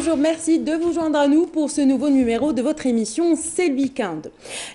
Bonjour, merci de vous joindre à nous pour ce nouveau numéro de votre émission C'est le week-end.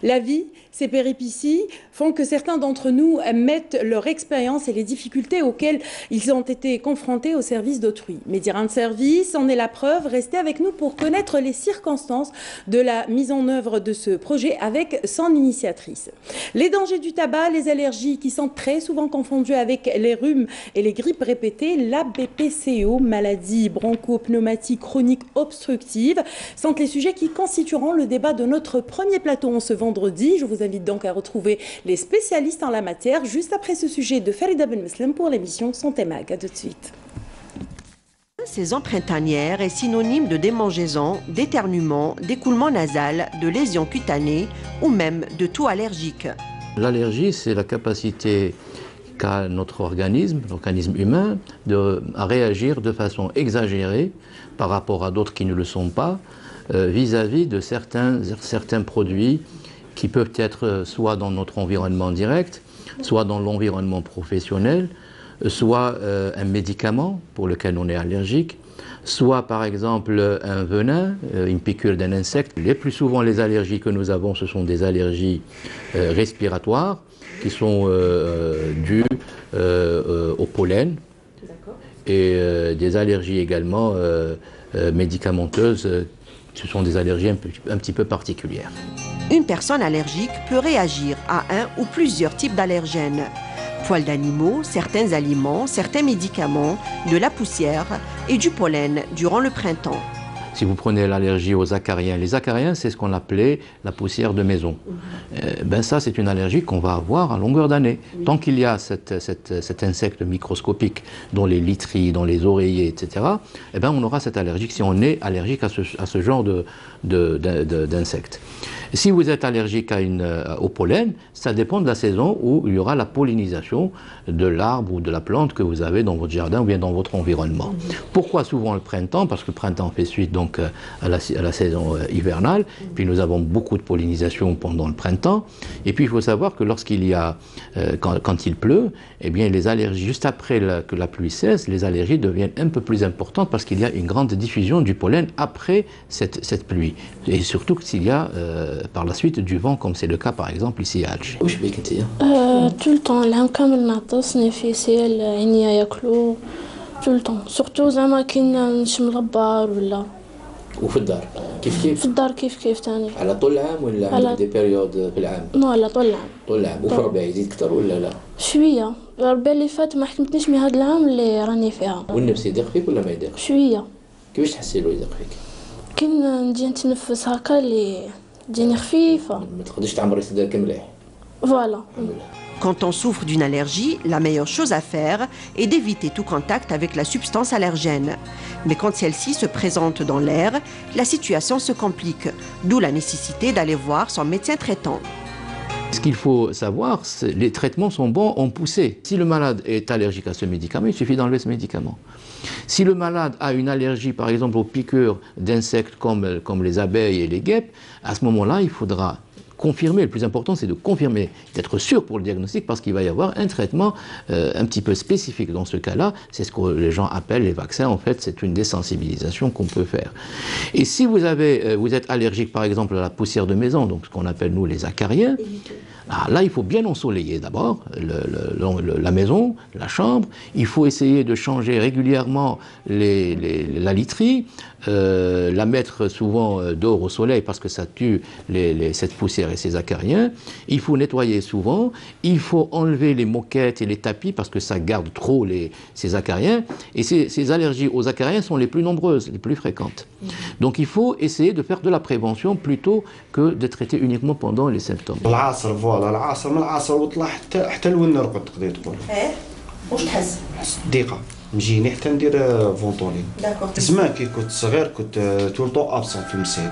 La vie, ces péripéties font que certains d'entre nous mettent leur expérience et les difficultés auxquelles ils ont été confrontés au service d'autrui. Méditerranean Service en est la preuve. Restez avec nous pour connaître les circonstances de la mise en œuvre de ce projet avec son initiatrice. Les dangers du tabac, les allergies qui sont très souvent confondues avec les rhumes et les grippes répétées, la BPCO, maladie broncho-pneumatique chronique obstructive, sont les sujets qui constitueront le débat de notre premier plateau en ce vendredi. Je vous invite donc à retrouver les spécialistes en la matière juste après ce sujet de Farida Ben Meslim pour l'émission Santé Mag. À tout de suite. La saison printanière est synonyme de démangeaisons, d'éternuements, d'écoulement nasal, de lésions cutanées ou même de toux allergique. L'allergie, c'est la capacité qu'a notre organisme, l'organisme humain, à réagir de façon exagérée par rapport à d'autres qui ne le sont pas, vis-à-vis de certains produits qui peuvent être soit dans notre environnement direct, soit dans l'environnement professionnel, soit un médicament pour lequel on est allergique, soit par exemple un venin, une piqûre d'un insecte. Les plus souvent, les allergies que nous avons, ce sont des allergies respiratoires qui sont dues au pollen et des allergies également médicamenteuses. Ce sont des allergies un petit peu particulières. Une personne allergique peut réagir à un ou plusieurs types d'allergènes. Poils d'animaux, certains aliments, certains médicaments, de la poussière et du pollen durant le printemps. Si vous prenez l'allergie aux acariens, les acariens, c'est ce qu'on appelait la poussière de maison. Ça, c'est une allergie qu'on va avoir à longueur d'année. Tant qu'il y a cet insecte microscopique dans les literies, dans les oreillers, etc., on aura cette allergie si on est allergique à ce genre d'insecte. Si vous êtes allergique au pollen, ça dépend de la saison où il y aura la pollinisation de l'arbre ou de la plante que vous avez dans votre jardin ou bien dans votre environnement. Pourquoi souvent le printemps? Parce que le printemps fait suite donc à la saison hivernale, puis nous avons beaucoup de pollinisation pendant le printemps. Et puis il faut savoir que lorsqu'il y a, quand il pleut, les allergies, juste après que la pluie cesse, les allergies deviennent un peu plus importantes parce qu'il y a une grande diffusion du pollen après cette pluie. Et surtout s'il y a par la suite du vent, comme c'est le cas par exemple ici à Alger. وش بيك انت؟ tout le temps العام كامل نعطس نفيسيل عينيا ياكلوا tout le temps surtout زعما كي نشم الغبار ولا. وفي الدار كيف؟ في الدار كيف تاني. على طول العام ولا عندك دي بيريود في العام؟ نو على طول العام. طول العام وفي الربيع يزيد اكثر ولا لا؟ شويه الربيع اللي فات ما حكمتنيش من هذا العام اللي راني فيها. والنفس يضيق فيك ولا ما يضيقش؟ شويه. كيفاش تحسي له يضيق فيك؟ كي نجي نتنفس هكا اللي تجيني خفيفه. ما تقدرش تعمري صدرك مليح. فوالا. Quand on souffre d'une allergie, la meilleure chose à faire est d'éviter tout contact avec la substance allergène. Mais quand celle-ci se présente dans l'air, la situation se complique, d'où la nécessité d'aller voir son médecin traitant. Ce qu'il faut savoir, les traitements sont bons en poussée. Si le malade est allergique à ce médicament, il suffit d'enlever ce médicament. Si le malade a une allergie, par exemple, aux piqûres d'insectes comme les abeilles et les guêpes, à ce moment-là, il faudra confirmer. Le plus important, c'est de confirmer, d'être sûr pour le diagnostic, parce qu'il va y avoir un traitement un petit peu spécifique. Dans ce cas-là, c'est ce que les gens appellent les vaccins. En fait, c'est une désensibilisation qu'on peut faire. Et si vous êtes allergique, par exemple, à la poussière de maison, donc ce qu'on appelle, nous, les acariens, là, il faut bien ensoleiller d'abord la maison, la chambre. Il faut essayer de changer régulièrement la literie, la mettre souvent dehors au soleil parce que ça tue cette poussière et ces acariens. Il faut nettoyer souvent. Il faut enlever les moquettes et les tapis parce que ça garde trop ces acariens. Et ces allergies aux acariens sont les plus nombreuses, les plus fréquentes. Donc il faut essayer de faire de la prévention plutôt que de traiter uniquement pendant les symptômes. العصر من العصر وطلع حتى الون نرقد تقدر تقول. واش تحس؟ نحس ضيقه مجيني حتى ندير فونطولين. زمان كي كنت صغير كنت تولطو ابسون في المسيد.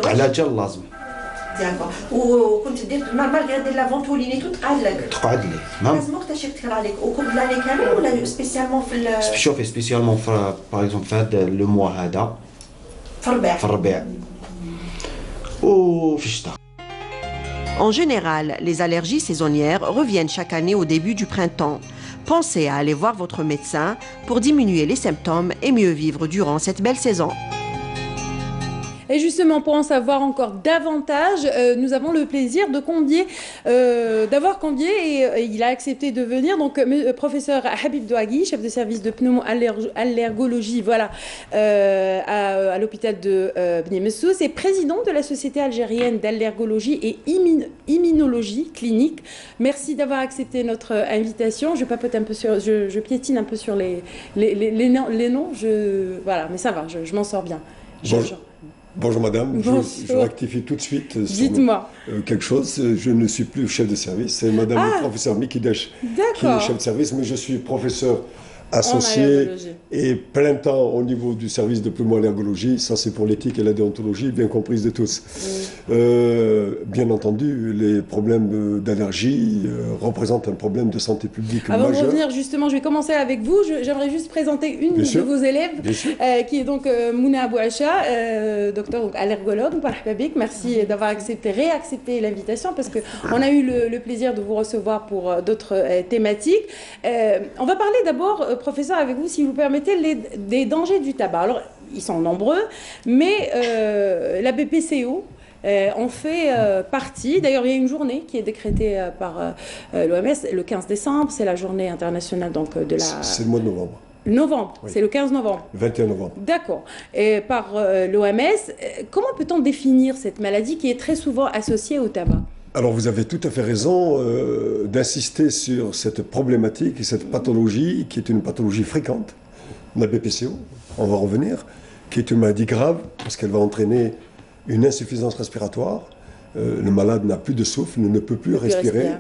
على جال لازم. داكور وكنت دير مالغري دير لا فونتوليني تقعد لك. تقعد لي. لازم وقتاش يكثر عليك وكل لاني كامل ولا سبيسيالمون في شوفي سبيسيالمون في باغ اكزومبل في هذا لو موا هذا. في الربيع. وفي الشتاء. En général, les allergies saisonnières reviennent chaque année au début du printemps. Pensez à aller voir votre médecin pour diminuer les symptômes et mieux vivre durant cette belle saison. Et justement, pour en savoir encore davantage, nous avons le plaisir d'avoir convié et il a accepté de venir. Donc, professeur Habib Douagui, chef de service de pneumo-allergologie, voilà, à l'hôpital de Bni Messous, et président de la Société algérienne d'allergologie et immunologie clinique. Merci d'avoir accepté notre invitation. Je papote un peu je piétine un peu sur les noms. Voilà, mais ça va, je m'en sors bien. Bonjour madame, Bonjour. Je rectifie tout de suite Dites-moi. Quelque chose. Je ne suis plus chef de service, c'est madame le professeur Mikidesh qui est chef de service, mais je suis professeur associé et plein temps au niveau du service de pneumo-allergologie. Ça, c'est pour l'éthique et la déontologie, bien comprise de tous. Bien entendu, les problèmes d'allergie représentent un problème de santé publique majeur. Avant de revenir, justement, je vais commencer avec vous. J'aimerais juste présenter une de vos élèves, qui est donc Mouna Abouacha, docteur donc, allergologue. Merci d'avoir réaccepté l'invitation, parce qu'on a eu le plaisir de vous recevoir pour d'autres thématiques. On va parler d'abord, professeur, avec vous, si vous permettez, des dangers du tabac. Alors, ils sont nombreux, mais la BPCO en fait partie. D'ailleurs, il y a une journée qui est décrétée par l'OMS le 15 décembre. C'est la journée internationale donc, de la... C'est le mois de novembre. Novembre, oui. C'est le 15 novembre. Le 21 novembre. D'accord. Et par l'OMS, comment peut-on définir cette maladie qui est très souvent associée au tabac ? Alors vous avez tout à fait raison d'insister sur cette problématique et cette pathologie qui est une pathologie fréquente, la BPCO, on va revenir, qui est une maladie grave parce qu'elle va entraîner une insuffisance respiratoire. Le malade n'a plus de souffle, ne peut plus respirer.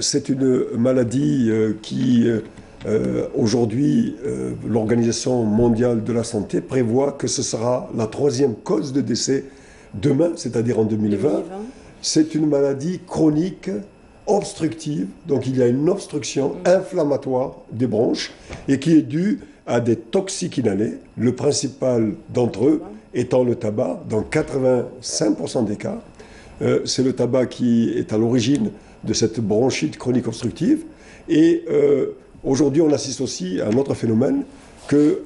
C'est une maladie qui, aujourd'hui, l'Organisation mondiale de la santé prévoit que ce sera la 3e cause de décès demain, c'est-à-dire en 2020. C'est une maladie chronique, obstructive, donc il y a une obstruction inflammatoire des bronches et qui est due à des toxiques inhalés, le principal d'entre eux étant le tabac, dans 85% des cas. C'est le tabac qui est à l'origine de cette bronchite chronique obstructive. Et aujourd'hui, on assiste aussi à un autre phénomène que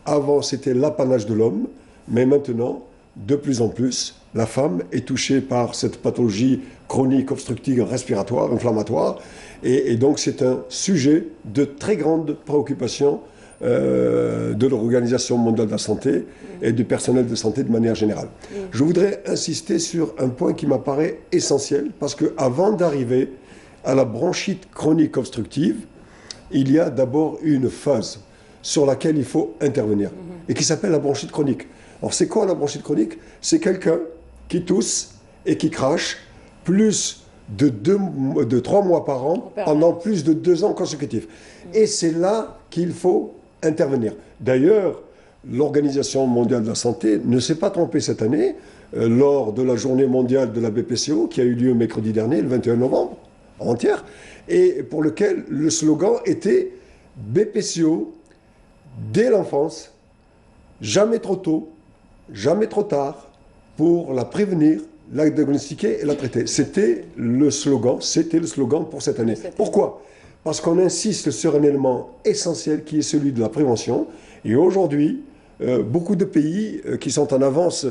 avant c'était l'apanage de l'homme, mais maintenant, de plus en plus, la femme est touchée par cette pathologie chronique obstructive respiratoire, inflammatoire, et donc c'est un sujet de très grande préoccupation de l'Organisation mondiale de la santé et du personnel de santé de manière générale. Je voudrais insister sur un point qui m'apparaît essentiel, parce qu'avant d'arriver à la bronchite chronique obstructive, il y a d'abord une phase sur laquelle il faut intervenir, et qui s'appelle la bronchite chronique. Alors c'est quoi la bronchite chronique? C'est quelqu'un qui tousse et qui crache plus de 3 mois par an pendant plus de 2 ans consécutifs. Et c'est là qu'il faut intervenir. D'ailleurs, l'Organisation mondiale de la santé ne s'est pas trompée cette année lors de la journée mondiale de la BPCO qui a eu lieu mercredi dernier, le 21 novembre, avant-hier, et pour lequel le slogan était BPCO dès l'enfance, jamais trop tôt, jamais trop tard, pour la prévenir, la diagnostiquer et la traiter. C'était le slogan pour cette année. Pourquoi? Parce qu'on insiste sur un élément essentiel qui est celui de la prévention. Et aujourd'hui, beaucoup de pays qui sont en avance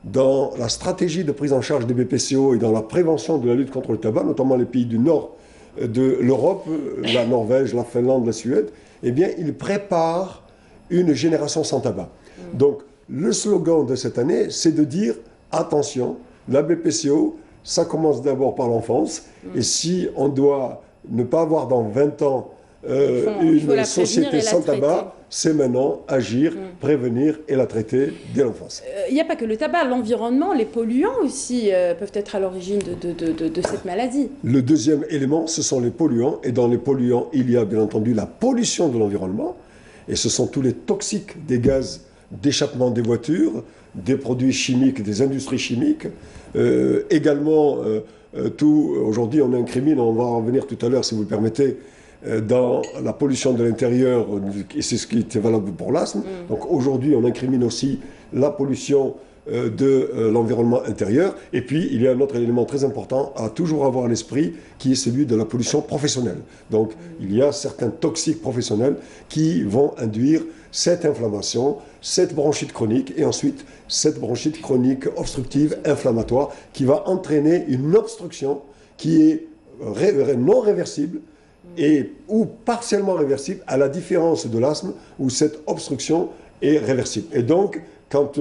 dans la stratégie de prise en charge des BPCO et dans la prévention de la lutte contre le tabac, notamment les pays du nord de l'Europe, la Norvège, la Finlande, la Suède, eh bien, ils préparent une génération sans tabac. Donc, le slogan de cette année, c'est de dire attention, la BPCO, ça commence d'abord par l'enfance. Et si on doit ne pas avoir dans 20 ans une société sans tabac, c'est maintenant agir, prévenir et la traiter dès l'enfance. Il n'y a pas que le tabac, l'environnement, les polluants aussi peuvent être à l'origine de cette maladie. Le deuxième élément, ce sont les polluants. Et dans les polluants, il y a bien entendu la pollution de l'environnement. Et ce sont tous les toxiques des gaz d'échappement des voitures, des produits chimiques, des industries chimiques. Également, aujourd'hui on incrimine, on va en revenir tout à l'heure si vous le permettez, dans la pollution de l'intérieur, et c'est ce qui était valable pour l'asthme. Donc aujourd'hui on incrimine aussi la pollution de l'environnement intérieur. Et puis, il y a un autre élément très important à toujours avoir à l'esprit, qui est celui de la pollution professionnelle. Donc, il y a certains toxiques professionnels qui vont induire cette inflammation, cette bronchite chronique, et ensuite cette bronchite chronique obstructive inflammatoire qui va entraîner une obstruction qui est non réversible ou partiellement réversible, à la différence de l'asthme où cette obstruction est réversible. Et donc, quand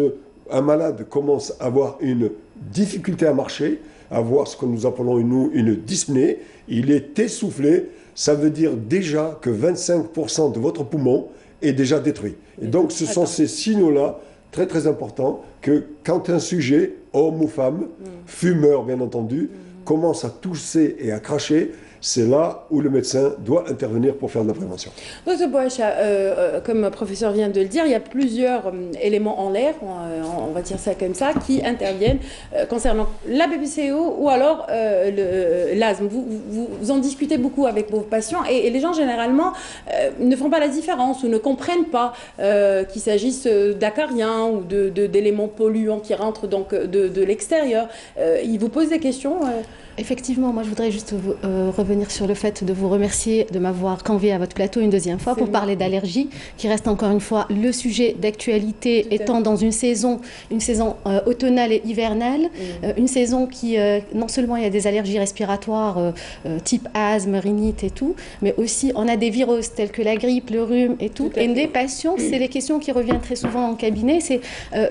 un malade commence à avoir une difficulté à marcher, à avoir ce que nous appelons une dyspnée, il est essoufflé, ça veut dire déjà que 25% de votre poumon est déjà détruit. Et donc ce sont ces signaux-là, très très importants, que quand un sujet, homme ou femme, fumeur bien entendu, commence à tousser et à cracher, c'est là où le médecin doit intervenir pour faire de la prévention. Dr Bouacha, comme le professeur vient de le dire, il y a plusieurs éléments en l'air, on va dire ça comme ça, qui interviennent concernant la BPCO ou alors l'asthme. Vous en discutez beaucoup avec vos patients et les gens généralement ne font pas la différence ou ne comprennent pas qu'il s'agisse d'acariens ou d'éléments polluants qui rentrent donc de l'extérieur. Ils vous posent des questions Effectivement, moi je voudrais juste revenir sur le fait de vous remercier de m'avoir convié à votre plateau une deuxième fois pour parler d'allergie, qui reste encore une fois le sujet d'actualité, étant dans une saison automnale et hivernale, une saison qui, non seulement il y a des allergies respiratoires type asthme, rhinite et tout, mais aussi on a des virus tels que la grippe, le rhume et tout. Et les patients, c'est les questions qui reviennent très souvent en cabinet, c'est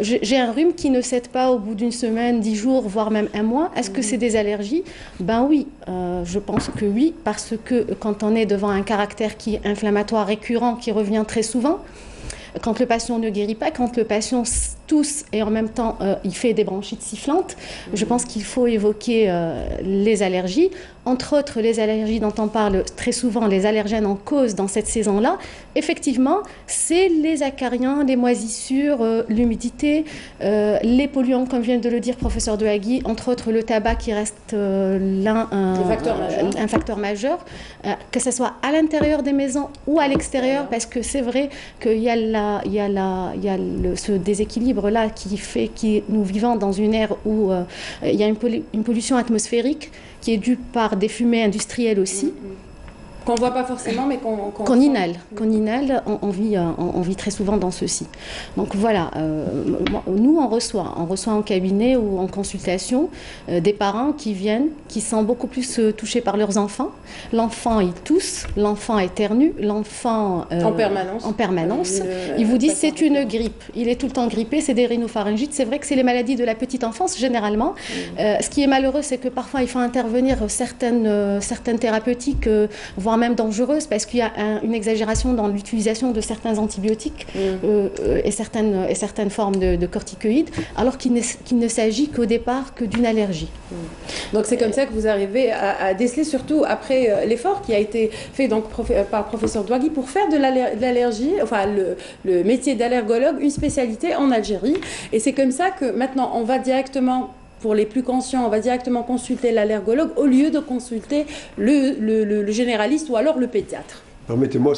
j'ai un rhume qui ne cède pas au bout d'une semaine, 10 jours, voire même un mois. Est-ce que c'est des allergies ? Ben oui, je pense que oui, parce que quand on est devant un caractère qui est inflammatoire récurrent, qui revient très souvent, quand le patient ne guérit pas, quand le patient tousse et en même temps il fait des bronchites sifflantes, je pense qu'il faut évoquer les allergies. Entre autres, les allergies dont on parle très souvent, les allergènes en cause dans cette saison-là, effectivement, c'est les acariens, les moisissures, l'humidité, les polluants, comme vient de le dire professeur Douagui, entre autres le tabac qui reste un facteur majeur, que ce soit à l'intérieur des maisons ou à l'extérieur, parce que c'est vrai qu'il y a ce déséquilibre-là qui fait que nous vivons dans une ère où il y a une pollution atmosphérique qui est due par des fumées industrielles aussi. Qu'on ne voit pas forcément, mais qu'on inhale. Qu'on inhale, on vit très souvent dans ceci. Donc voilà, nous on reçoit en cabinet ou en consultation des parents qui viennent, qui sont beaucoup plus touchés par leurs enfants. L'enfant il tousse, l'enfant éternue, l'enfant en permanence. Ils vous disent c'est une grippe, il est tout le temps grippé, c'est des rhinopharyngites. C'est vrai que c'est les maladies de la petite enfance généralement. Ce qui est malheureux, c'est que parfois il faut intervenir certaines thérapeutiques, voire même dangereuse, parce qu'il y a une exagération dans l'utilisation de certains antibiotiques et certaines formes de corticoïdes, alors qu'il ne s'agit qu'au départ que d'une allergie. Donc c'est comme ça que vous arrivez à déceler, surtout après l'effort qui a été fait donc, par professeur Douagui pour faire de l'allergie, enfin le métier d'allergologue, une spécialité en Algérie. Et c'est comme ça que maintenant on va directement, pour les plus conscients, on va directement consulter l'allergologue au lieu de consulter le généraliste ou alors le pédiatre. Permettez-moi,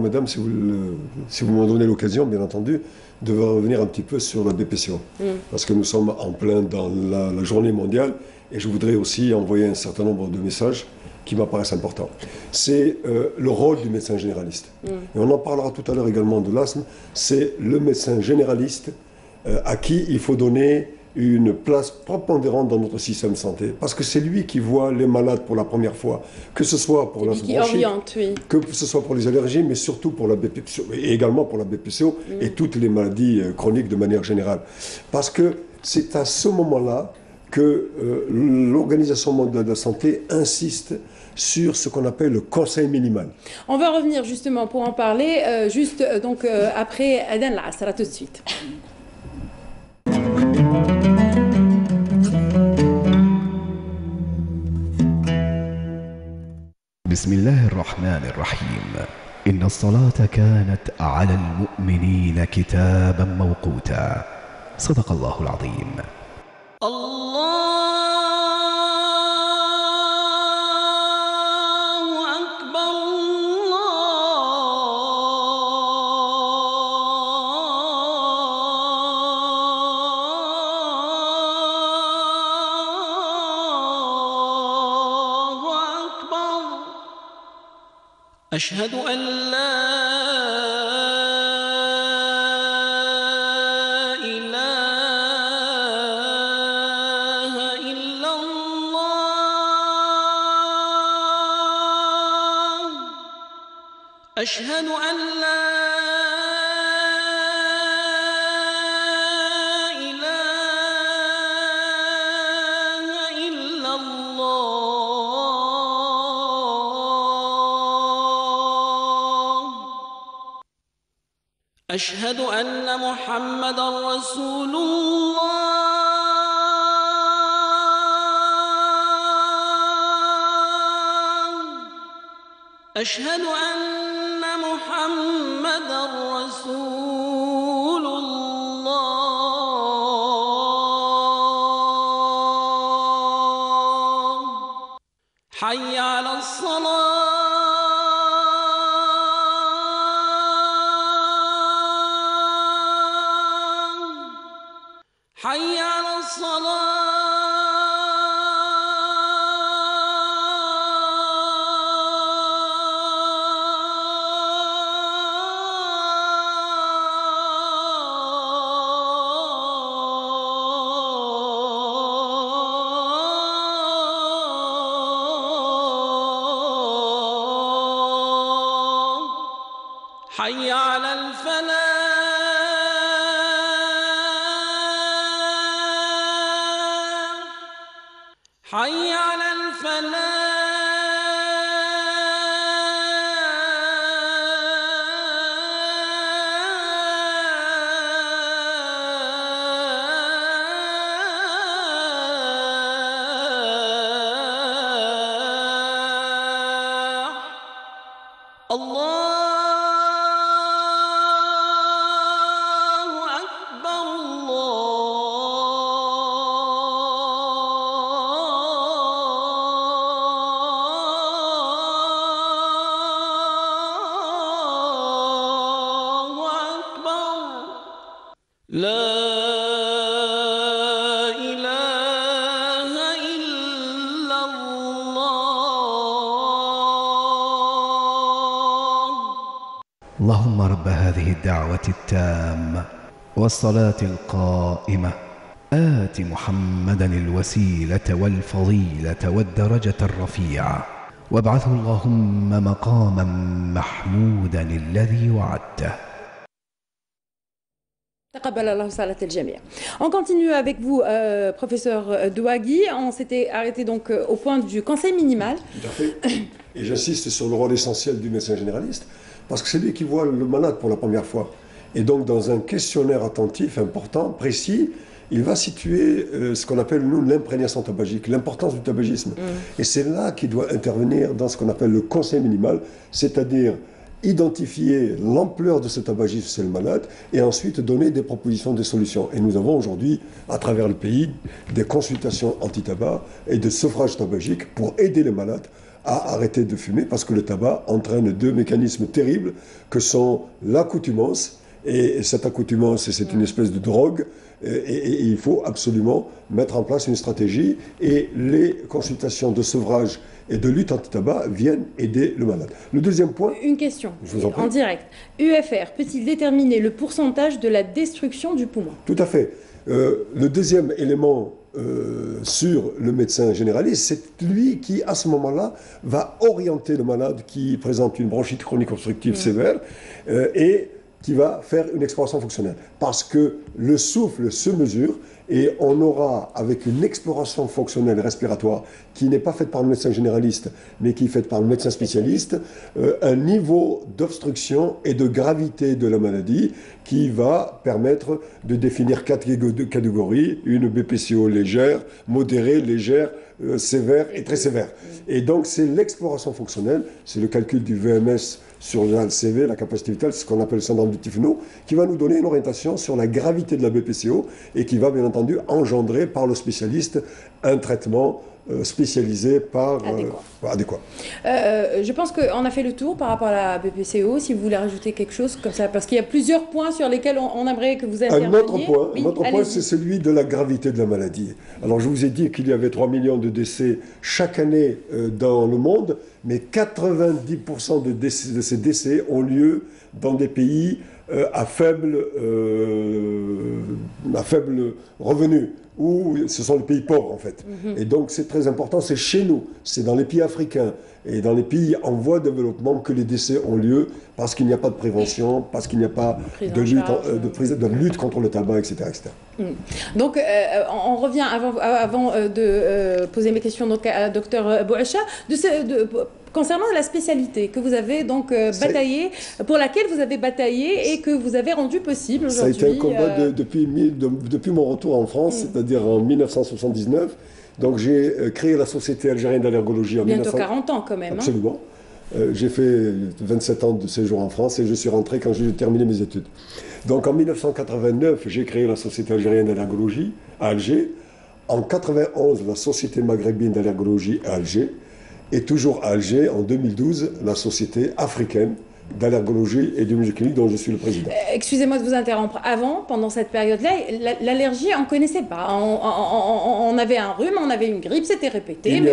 madame, si vous m'en donnez l'occasion, bien entendu, de revenir un petit peu sur la BPCO. Parce que nous sommes en plein dans la journée mondiale et je voudrais aussi envoyer un certain nombre de messages qui m'apparaissent importants. C'est le rôle du médecin généraliste. Et on en parlera tout à l'heure également de l'asthme. C'est le médecin généraliste à qui il faut donner une place prépondérante dans notre système de santé, parce que c'est lui qui voit les malades pour la première fois, que ce soit pour la bronchite, que ce soit pour les allergies, mais surtout pour la BPCO, et également pour la BPCO et toutes les maladies chroniques de manière générale. Parce que c'est à ce moment-là que l'Organisation mondiale de la santé insiste sur ce qu'on appelle le conseil minimal. On va revenir justement pour en parler, après Adan Al-Asra, tout de suite. بسم الله الرحمن الرحيم إن الصلاة كانت على المؤمنين كتابا موقوتا صدق الله العظيم. الله أكبر. أشهد أن لا إله إلا الله أشهد أن لا أشهد أن محمدًا رسول الله أشهد أن محمدًا رسول الله حي على الصلاة حي على الصلاة حي على الفلاح حي على الفلاح الله أكبر الله أكبر لا إله إلا الله اللهم رب هذه الدعوة التامة والصلاة القائمة آت محمدا الوسيلة والفضيلة والدرجة الرفيعة وابعثه اللهم مقاما محمودا الذي وعدته. On continue avec vous, professeur Douagui. On s'était arrêté donc au point du conseil minimal. Tout à fait. Et j'insiste sur le rôle essentiel du médecin généraliste, parce que c'est lui qui voit le malade pour la première fois. Et donc, dans un questionnaire attentif, important, précis, il va situer ce qu'on appelle, nous, l'imprégnation tabagique, l'importance du tabagisme. Et c'est là qu'il doit intervenir dans ce qu'on appelle le conseil minimal, c'est-à-dire identifier l'ampleur de ce tabagisme chez le malade et ensuite donner des propositions de solutions. Et nous avons aujourd'hui, à travers le pays, des consultations anti-tabac et de sevrage tabagique pour aider les malades à arrêter de fumer, parce que le tabac entraîne deux mécanismes terribles que sont l'accoutumance, et cette accoutumance, c'est une espèce de drogue, et il faut absolument mettre en place une stratégie, et les consultations de sevrage et de lutte anti-tabac viennent aider le malade. Le deuxième point... Une question, je vous en prie. En direct. UFR peut-il déterminer le pourcentage de la destruction du poumon? Tout à fait. Le deuxième élément sur le médecin généraliste, c'est lui qui, à ce moment-là, va orienter le malade qui présente une bronchite chronique obstructive sévère et qui va faire une exploration fonctionnelle. Parce que le souffle se mesure et on aura, avec une exploration fonctionnelle respiratoire qui n'est pas faite par le médecin généraliste, mais qui est faite par le médecin spécialiste, un niveau d'obstruction et de gravité de la maladie qui va permettre de définir 4 catégories, une BPCO légère, modérée, légère, sévère et très sévère. Et donc c'est l'exploration fonctionnelle, c'est le calcul du VMS sur le CV, la capacité vitale, c'est ce qu'on appelle le syndrome de Tifno, qui va nous donner une orientation sur la gravité de la BPCO et qui va bien entendu engendrer par le spécialiste un traitement spécialisés par adéquats. Je pense qu'on a fait le tour par rapport à la BPCO. Si vous voulez rajouter quelque chose comme ça, parce qu'il y a plusieurs points sur lesquels on aimerait que vous interveniez. Un autre point, c'est celui de la gravité de la maladie. Alors, je vous ai dit qu'il y avait 3 millions de décès chaque année dans le monde, mais 90% de ces décès ont lieu dans des pays à faible revenu, où ce sont les pays pauvres en fait. Et donc c'est très important, c'est chez nous, c'est dans les pays africains et dans les pays en voie de développement que les décès ont lieu parce qu'il n'y a pas de prévention, parce qu'il n'y a pas de lutte contre le tabac, etc. Donc on revient avant de poser mes questions donc, à Dr Bouacha, concernant la spécialité que vous avez donc bataillé, pour laquelle vous avez bataillé et que vous avez rendu possible aujourd'hui. Ça a été un combat depuis mon retour en France, c'est-à-dire en 1979. Donc j'ai créé la Société algérienne d'allergologie en bientôt 40 ans quand même. Absolument. J'ai fait 27 ans de séjour en France et je suis rentré quand j'ai terminé mes études. Donc en 1989, j'ai créé la Société algérienne d'allergologie à Alger. En 1991, la Société maghrébine d'allergologie à Alger. Et toujours à Alger, en 2012, la Société africaine d'allergologie et d'immunologie clinique dont je suis le président. Excusez-moi de vous interrompre. Avant, pendant cette période-là, l'allergie, on ne connaissait pas. On avait un rhume, on avait une grippe, c'était répété. Il n'y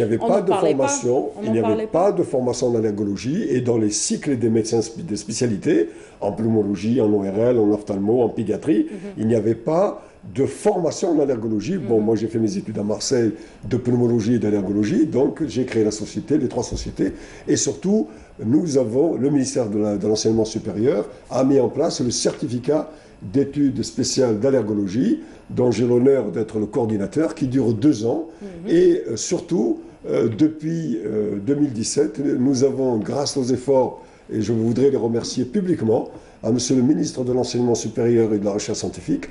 avait pas de formation. Il n'y avait pas de formation en allergologie et dans les cycles des médecins de spécialité, en pneumologie, en ORL, en ophtalmo, en pédiatrie, il n'y avait pas de formation en allergologie. Bon, moi j'ai fait mes études à Marseille de pneumologie et d'allergologie, donc j'ai créé la société, les 3 sociétés, et surtout, nous avons, le ministère de l'enseignement supérieur a mis en place le certificat d'études spéciales d'allergologie, dont j'ai l'honneur d'être le coordinateur, qui dure 2 ans, et surtout, depuis 2017, nous avons, grâce aux efforts, et je voudrais les remercier publiquement, à Monsieur le ministre de l'Enseignement supérieur et de la Recherche scientifique,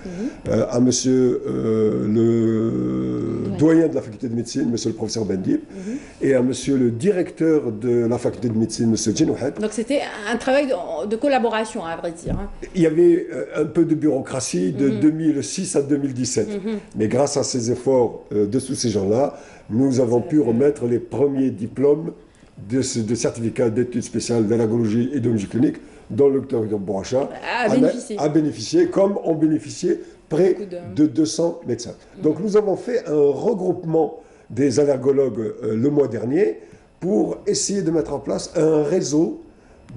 à Monsieur le doyen de la faculté de médecine, Monsieur le professeur Bendib, et à Monsieur le directeur de la faculté de médecine, Monsieur Djenouhed. Donc c'était un travail de collaboration, à vrai dire. Il y avait un peu de bureaucratie de 2006 à 2017, mais grâce à ces efforts de tous ces gens-là, nous avons pu remettre les premiers diplômes de certificat d'études spéciales d'allergologie et d'immunologie clinique dont le docteur Bouacha a bénéficié, comme ont bénéficié près de 200 médecins. Donc nous avons fait un regroupement des allergologues le mois dernier pour essayer de mettre en place un réseau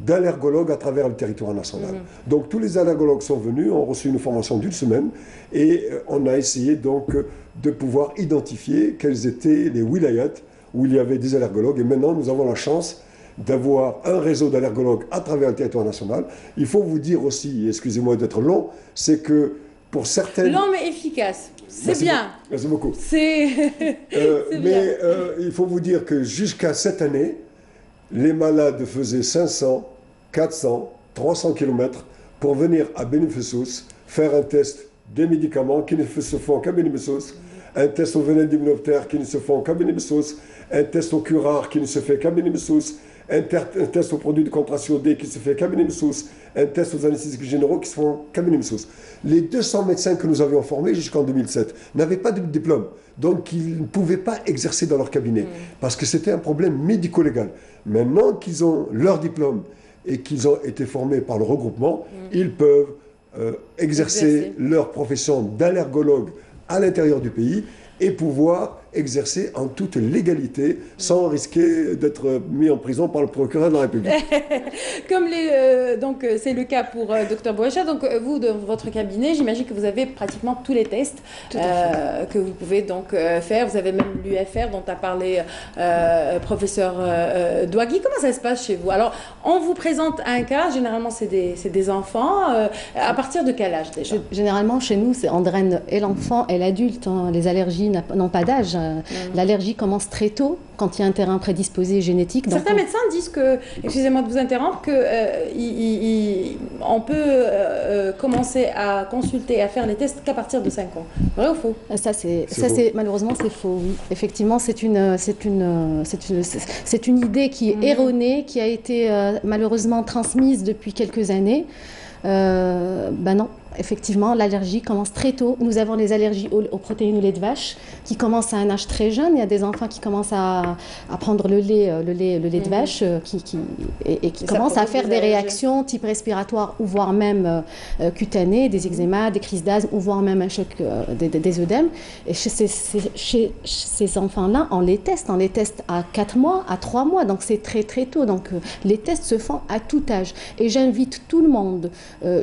d'allergologues à travers le territoire national. Donc tous les allergologues sont venus, ont reçu une formation d'1 semaine et on a essayé donc de pouvoir identifier quels étaient les wilayats où il y avait des allergologues et maintenant nous avons la chance d'avoir un réseau d'allergologues à travers le territoire national. Il faut vous dire aussi, excusez-moi d'être long, c'est que pour certaines... Long mais efficace, c'est bien. Merci beaucoup. Mais il faut vous dire que jusqu'à cette année, les malades faisaient 500, 400, 300 km pour venir à Beni Messous faire un test des médicaments qui ne se font qu'à Beni Messous, un test au venin d'immunoptère qui ne se font qu'à Beni Messous, un test au curare qui ne se fait qu'à Beni Messous, un test aux produits de contraction D qui se fait qu'à Beni Messous, un test aux anesthésiques généraux qui se font qu'à Beni Messous. Les 200 médecins que nous avions formés jusqu'en 2007 n'avaient pas de diplôme, donc ils ne pouvaient pas exercer dans leur cabinet, parce que c'était un problème médico-légal. Maintenant qu'ils ont leur diplôme et qu'ils ont été formés par le regroupement, ils peuvent exercer leur profession d'allergologue à l'intérieur du pays et pouvoir exercer en toute légalité sans risquer d'être mis en prison par le procureur de la République. Comme donc c'est le cas pour Dr Bouacha, donc vous, de votre cabinet, j'imagine que vous avez pratiquement tous les tests que vous pouvez donc faire. Vous avez même l'UFR dont a parlé professeur Douagui. Comment ça se passe chez vous? Alors, on vous présente un cas, généralement c'est des enfants. À partir de quel âge déjà? Généralement, chez nous, on draine et l'enfant et l'adulte. Hein. Les allergies n'ont pas d'âge. L'allergie commence très tôt, quand il y a un terrain prédisposé génétique. Certains médecins disent que, excusez-moi de vous interrompre, qu'on peut commencer à consulter et à faire les tests qu'à partir de 5 ans. Vrai ou faux? Malheureusement, c'est faux, oui. Effectivement, c'est une idée qui est erronée, qui a été malheureusement transmise depuis quelques années. Ben non, Effectivement, l'allergie commence très tôt. Nous avons les allergies aux protéines au lait de vache qui commencent à un âge très jeune. Il y a des enfants qui commencent à prendre le lait de vache qui commencent à faire des réactions type respiratoire ou voire même cutanées, des eczémas, des crises d'asthme ou voire même un choc des œdèmes. Et chez ces enfants-là, on les teste à 4 mois, à 3 mois, donc c'est très très tôt. Donc les tests se font à tout âge. Et j'invite tout le monde,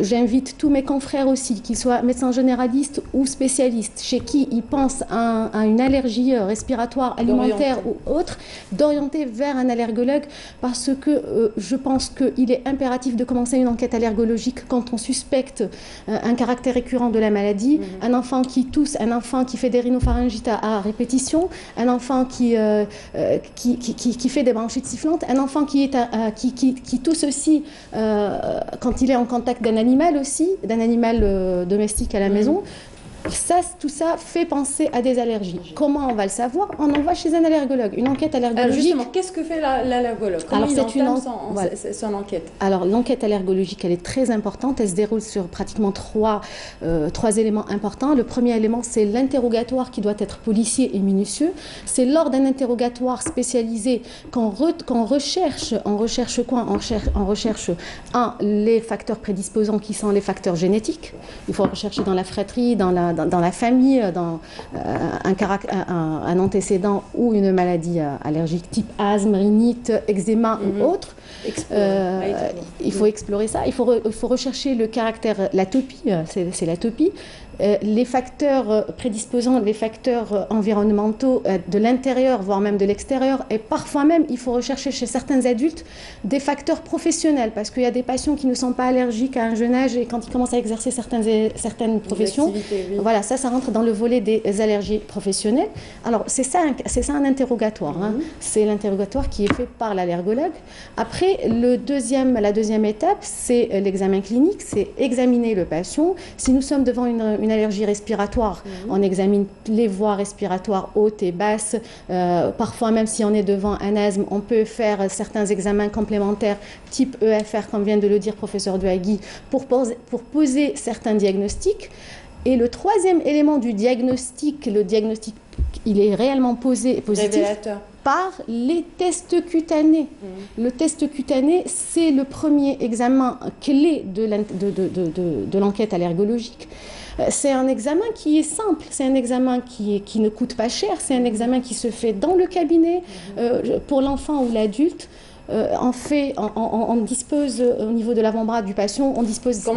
j'invite tous mes confrères aussi, qu'ils soient médecins généralistes ou spécialistes, chez qui ils pensent à une allergie respiratoire, alimentaire ou autre, d'orienter vers un allergologue, parce que je pense qu'il est impératif de commencer une enquête allergologique quand on suspecte un caractère récurrent de la maladie, un enfant qui tousse, un enfant qui fait des rhinopharyngites à répétition, un enfant qui fait des bronchites sifflantes, un enfant qui tousse aussi quand il est en contact d'un animal aussi, d'un animal domestique à la maison. Tout ça fait penser à des allergies. Comment on va le savoir? On envoie chez un allergologue, une enquête allergologique. Alors justement, qu'est-ce que fait l'allergologue? Comment il entame son enquête? Alors l'enquête allergologique, elle est très importante. Elle se déroule sur pratiquement trois éléments importants. Le premier élément, c'est l'interrogatoire qui doit être policier et minutieux. C'est lors d'un interrogatoire spécialisé qu'on recherche. On recherche quoi? On recherche les facteurs prédisposants qui sont les facteurs génétiques. Il faut rechercher dans la fratrie, dans la famille, dans un antécédent ou une maladie allergique type asthme, rhinite, eczéma ou autre. Il faut explorer ça. Il faut rechercher le caractère, l'atopie, c'est l'atopie. Les facteurs prédisposants, les facteurs environnementaux de l'intérieur, voire même de l'extérieur, et parfois même, il faut rechercher chez certains adultes des facteurs professionnels, parce qu'il y a des patients qui ne sont pas allergiques à un jeune âge et quand ils commencent à exercer certaines professions, voilà, ça rentre dans le volet des allergies professionnelles. Alors, c'est ça un interrogatoire. C'est l'interrogatoire qui est fait par l'allergologue. Après, la deuxième étape, c'est l'examen clinique, c'est examiner le patient. Si nous sommes devant une allergie respiratoire, on examine les voies respiratoires hautes et basses. Parfois, même si on est devant un asthme, on peut faire certains examens complémentaires type EFR, comme vient de le dire professeur Douagui, pour poser certains diagnostics. Et le troisième élément du diagnostic, le diagnostic, il est réellement positif par les tests cutanés. Le test cutané, c'est le premier examen clé de l'enquête allergologique. C'est un examen qui est simple, c'est un examen qui ne coûte pas cher, c'est un examen qui se fait dans le cabinet pour l'enfant ou l'adulte. On dispose au niveau de l'avant-bras du patient, on dispose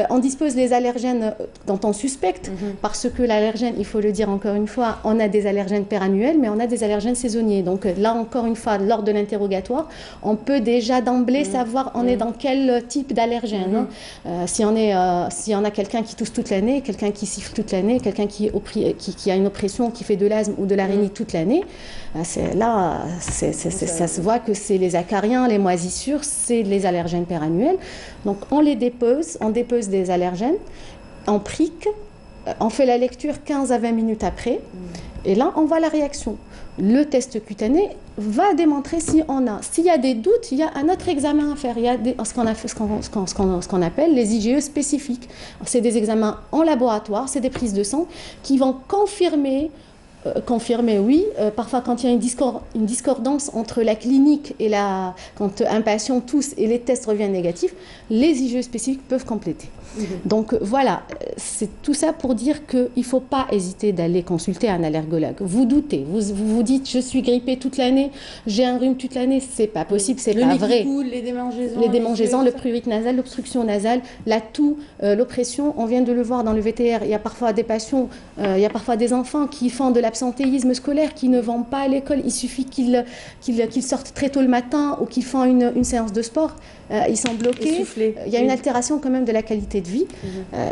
on dispose les allergènes dont on suspecte, parce que l'allergène, il faut le dire encore une fois, on a des allergènes pérannuels, mais on a des allergènes saisonniers. Donc là encore une fois, lors de l'interrogatoire, on peut déjà d'emblée savoir on est dans quel type d'allergène. Si on a quelqu'un qui tousse toute l'année, quelqu'un qui siffle toute l'année, quelqu'un qui a une oppression, qui fait de l'asthme ou de la rhinite toute l'année, ça se voit que c'est les acariens, les moisissures, c'est les allergènes pérannuels. Donc on dépose des allergènes, on prique, on fait la lecture 15 à 20 minutes après, et là on voit la réaction. Le test cutané va démontrer s'il y a des doutes, il y a un autre examen à faire. Il y a ce qu'on appelle les IgE spécifiques. C'est des examens en laboratoire, c'est des prises de sang qui vont confirmer, oui. Parfois, quand il y a une discordance entre la clinique et quand un patient tousse et les tests reviennent négatifs, les IgE spécifiques peuvent compléter. Donc voilà, c'est tout ça pour dire qu'il ne faut pas hésiter d'aller consulter un allergologue. Vous doutez, vous dites je suis grippée toute l'année, j'ai un rhume toute l'année, c'est pas possible, c'est pas vrai. Coule, les démangeaisons, le prurite nasal, l'obstruction nasale, la toux, l'oppression, on vient de le voir dans le VTR, il y a parfois des patients, il y a parfois des enfants qui font de l'absentéisme scolaire, qui ne vont pas à l'école, il suffit qu'ils sortent très tôt le matin ou qu'ils font une séance de sport, ils sont bloqués, il y a une altération quand même de la qualité de vie.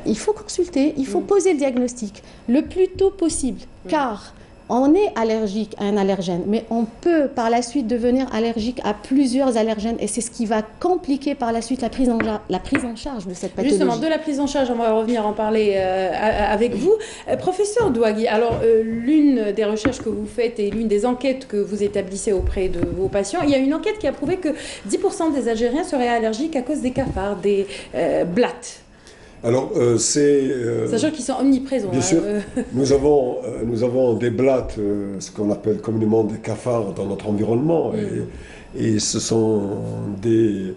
Il faut consulter, il faut poser le diagnostic le plus tôt possible, car On est allergique à un allergène, mais on peut par la suite devenir allergique à plusieurs allergènes et c'est ce qui va compliquer par la suite la prise en charge de cette pathologie. Justement, de la prise en charge, on va revenir en parler avec vous. Professeur Douagui, alors l'une des recherches que vous faites et l'une des enquêtes que vous établissez auprès de vos patients, il y a une enquête qui a prouvé que 10% des Algériens seraient allergiques à cause des cafards, des blattes. Alors, sachant qu'ils sont omniprésents. Bien sûr, nous avons des blattes, ce qu'on appelle communément des cafards dans notre environnement, et ce sont des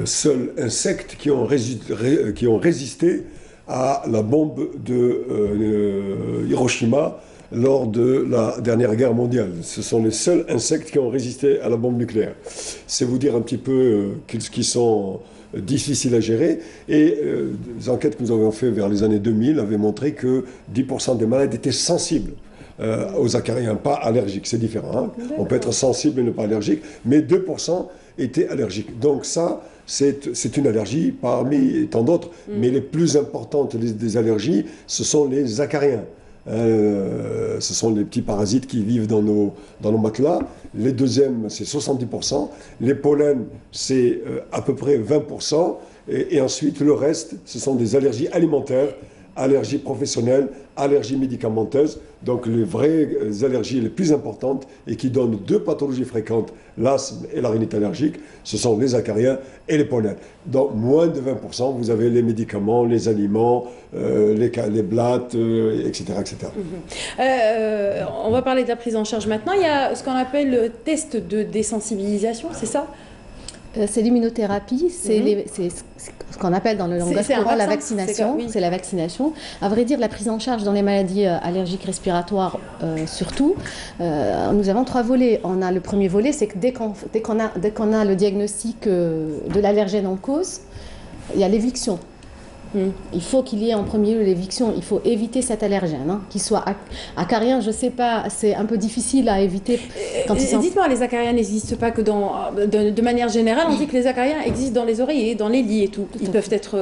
seuls insectes qui ont résisté à la bombe de Hiroshima lors de la dernière guerre mondiale. Ce sont les seuls insectes qui ont résisté à la bombe nucléaire. C'est vous dire un petit peu qu'ils sont difficiles à gérer. Et les enquêtes que nous avons faites vers les années 2000 avaient montré que 10% des malades étaient sensibles aux acariens, pas allergiques. C'est différent. Hein. On peut être sensible et ne pas allergique, mais 2% étaient allergiques. Donc ça, c'est une allergie parmi tant d'autres, mais les plus importantes des allergies, ce sont les acariens. Ce sont les petits parasites qui vivent dans nos matelas. Les deuxièmes, c'est 70%. Les pollens, c'est à peu près 20%. Et ensuite, le reste, ce sont des allergies alimentaires, allergies professionnelles, allergies médicamenteuses. Donc les vraies allergies les plus importantes et qui donnent deux pathologies fréquentes, l'asthme et la rhinite allergique, ce sont les acariens et les pollens. Dans moins de 20%, vous avez les médicaments, les aliments, les blattes, etc. etc. On va parler de la prise en charge maintenant. Il y a ce qu'on appelle le test de désensibilisation, c'est ça? C'est l'immunothérapie, c'est ce qu'on appelle dans le langage courant la vaccination. C'est la vaccination. À vrai dire, la prise en charge dans les maladies allergiques respiratoires, surtout, nous avons 3 volets. On a le premier volet, c'est que dès qu'on a le diagnostic de l'allergène en cause, il y a l'éviction. Il faut qu'il y ait en premier lieu l'éviction. Il faut éviter cet allergène, hein, qu'il soit acarien. Je ne sais pas, c'est un peu difficile à éviter. Dites-moi, les acariens n'existent pas que de manière générale. On dit que les acariens existent dans les oreillers, dans les lits et tout. Ils peuvent être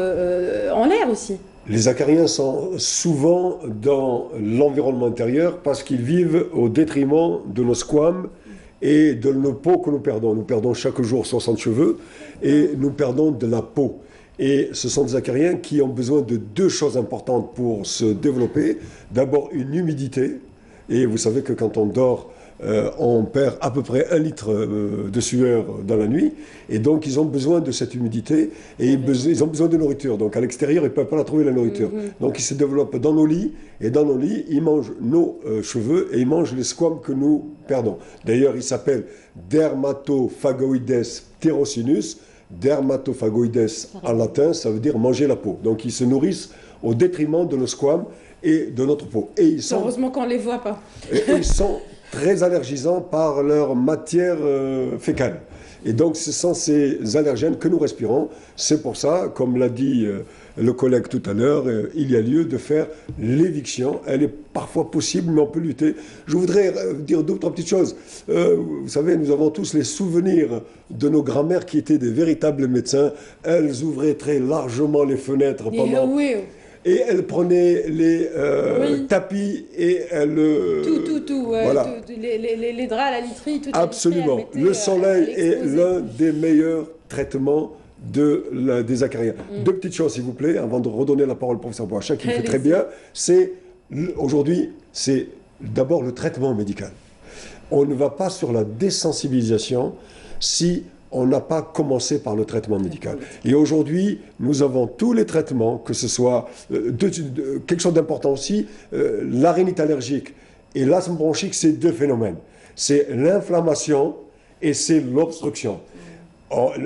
en l'air aussi. Les acariens sont souvent dans l'environnement intérieur parce qu'ils vivent au détriment de nos squames et de nos peaux que nous perdons. Nous perdons chaque jour 60 cheveux et nous perdons de la peau. Et ce sont des acariens qui ont besoin de 2 choses importantes pour se développer. D'abord, une humidité. Et vous savez que quand on dort, on perd à peu près 1 litre de sueur dans la nuit. Et donc, ils ont besoin de cette humidité et ils ont besoin de nourriture. Donc, à l'extérieur, ils ne peuvent pas la trouver, la nourriture. Donc, ils se développent dans nos lits. Et dans nos lits, ils mangent nos cheveux et ils mangent les squames que nous perdons. D'ailleurs, ils s'appellent Dermatophagoides pterosinus. Dermatophagoides en latin, ça veut dire manger la peau. Donc ils se nourrissent au détriment de nos squames et de notre peau. Et ils sont, heureusement qu'on ne les voit pas. Et ils sont très allergisants par leur matière fécale. Et donc ce sont ces allergènes que nous respirons. C'est pour ça, comme l'a dit le collègue tout à l'heure, il y a lieu de faire l'éviction. Elle est parfois possible, mais on peut lutter. Je voudrais dire 2 ou 3 petites choses. Vous savez, nous avons tous les souvenirs de nos grands-mères qui étaient des véritables médecins. Elles ouvraient très largement les fenêtres pendant... Et elles prenaient les tapis et elles... Voilà. Les draps à la literie, tout. Absolument. Le soleil est l'un des meilleurs traitements des acariens. 2 petites choses, s'il vous plaît, avant de redonner la parole au professeur Bouacha, qui le fait très bien. Aujourd'hui, c'est d'abord le traitement médical. On ne va pas sur la désensibilisation si on n'a pas commencé par le traitement médical. Et aujourd'hui, nous avons tous les traitements, que ce soit quelque chose d'important aussi, la rhinite allergique et l'asthme bronchique, c'est 2 phénomènes. C'est l'inflammation et c'est l'obstruction.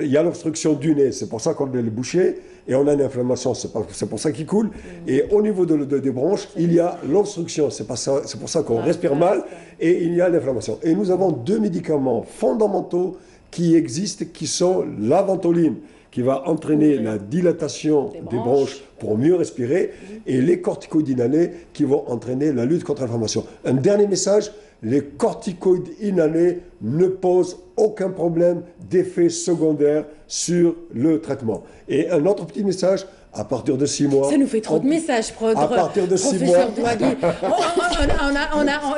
Il y a l'obstruction du nez, c'est pour ça qu'on est le bouché, et on a une inflammation, c'est pour ça qu'il coule. Et au niveau des bronches, il y a l'obstruction, c'est pour ça qu'on respire mal, et il y a l'inflammation. Et nous avons 2 médicaments fondamentaux qui existent, qui sont la ventoline, qui va entraîner la dilatation des bronches pour mieux respirer, et les corticoïdes inhalés qui vont entraîner la lutte contre l'inflammation. Un dernier message, les corticoïdes inhalés ne posent aucun problème d'effet secondaire sur le traitement. Et un autre petit message, À partir de 6 mois... Ça nous fait trop de messages, à partir de 6 mois, professeur Douagui.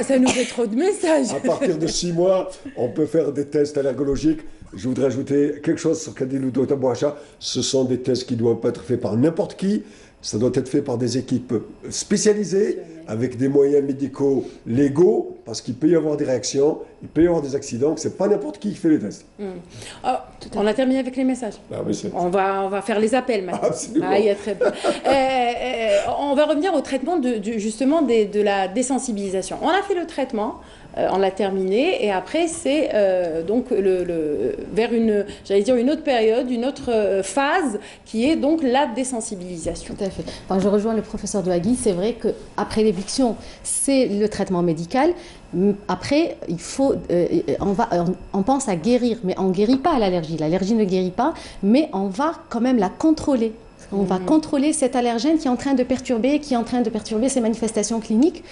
Ça nous fait trop de messages. À partir de 6 mois, on peut faire des tests allergologiques. Je voudrais ajouter quelque chose sur Kadilou Tabouacha. Ce sont des tests qui ne doivent pas être faits par n'importe qui. Ça doit être fait par des équipes spécialisées, avec des moyens médicaux légaux, parce qu'il peut y avoir des réactions, il peut y avoir des accidents, que ce n'est pas n'importe qui fait les tests. Oh, on a terminé avec les messages. Ah, on va faire les appels maintenant. Absolument. Ah, il y a très peu. On va revenir au traitement justement de la désensibilisation. On a fait le traitement. On l'a terminé et après c'est donc vers une autre période, une autre phase qui est donc la désensibilisation. Tout à fait. Enfin, je rejoins le professeur Douagui, c'est vrai qu'après l'éviction, c'est le traitement médical. Après, il faut, on pense à guérir, mais on ne guérit pas l'allergie. L'allergie ne guérit pas, mais on va quand même la contrôler. On va contrôler cet allergène qui est en train de perturber ses manifestations cliniques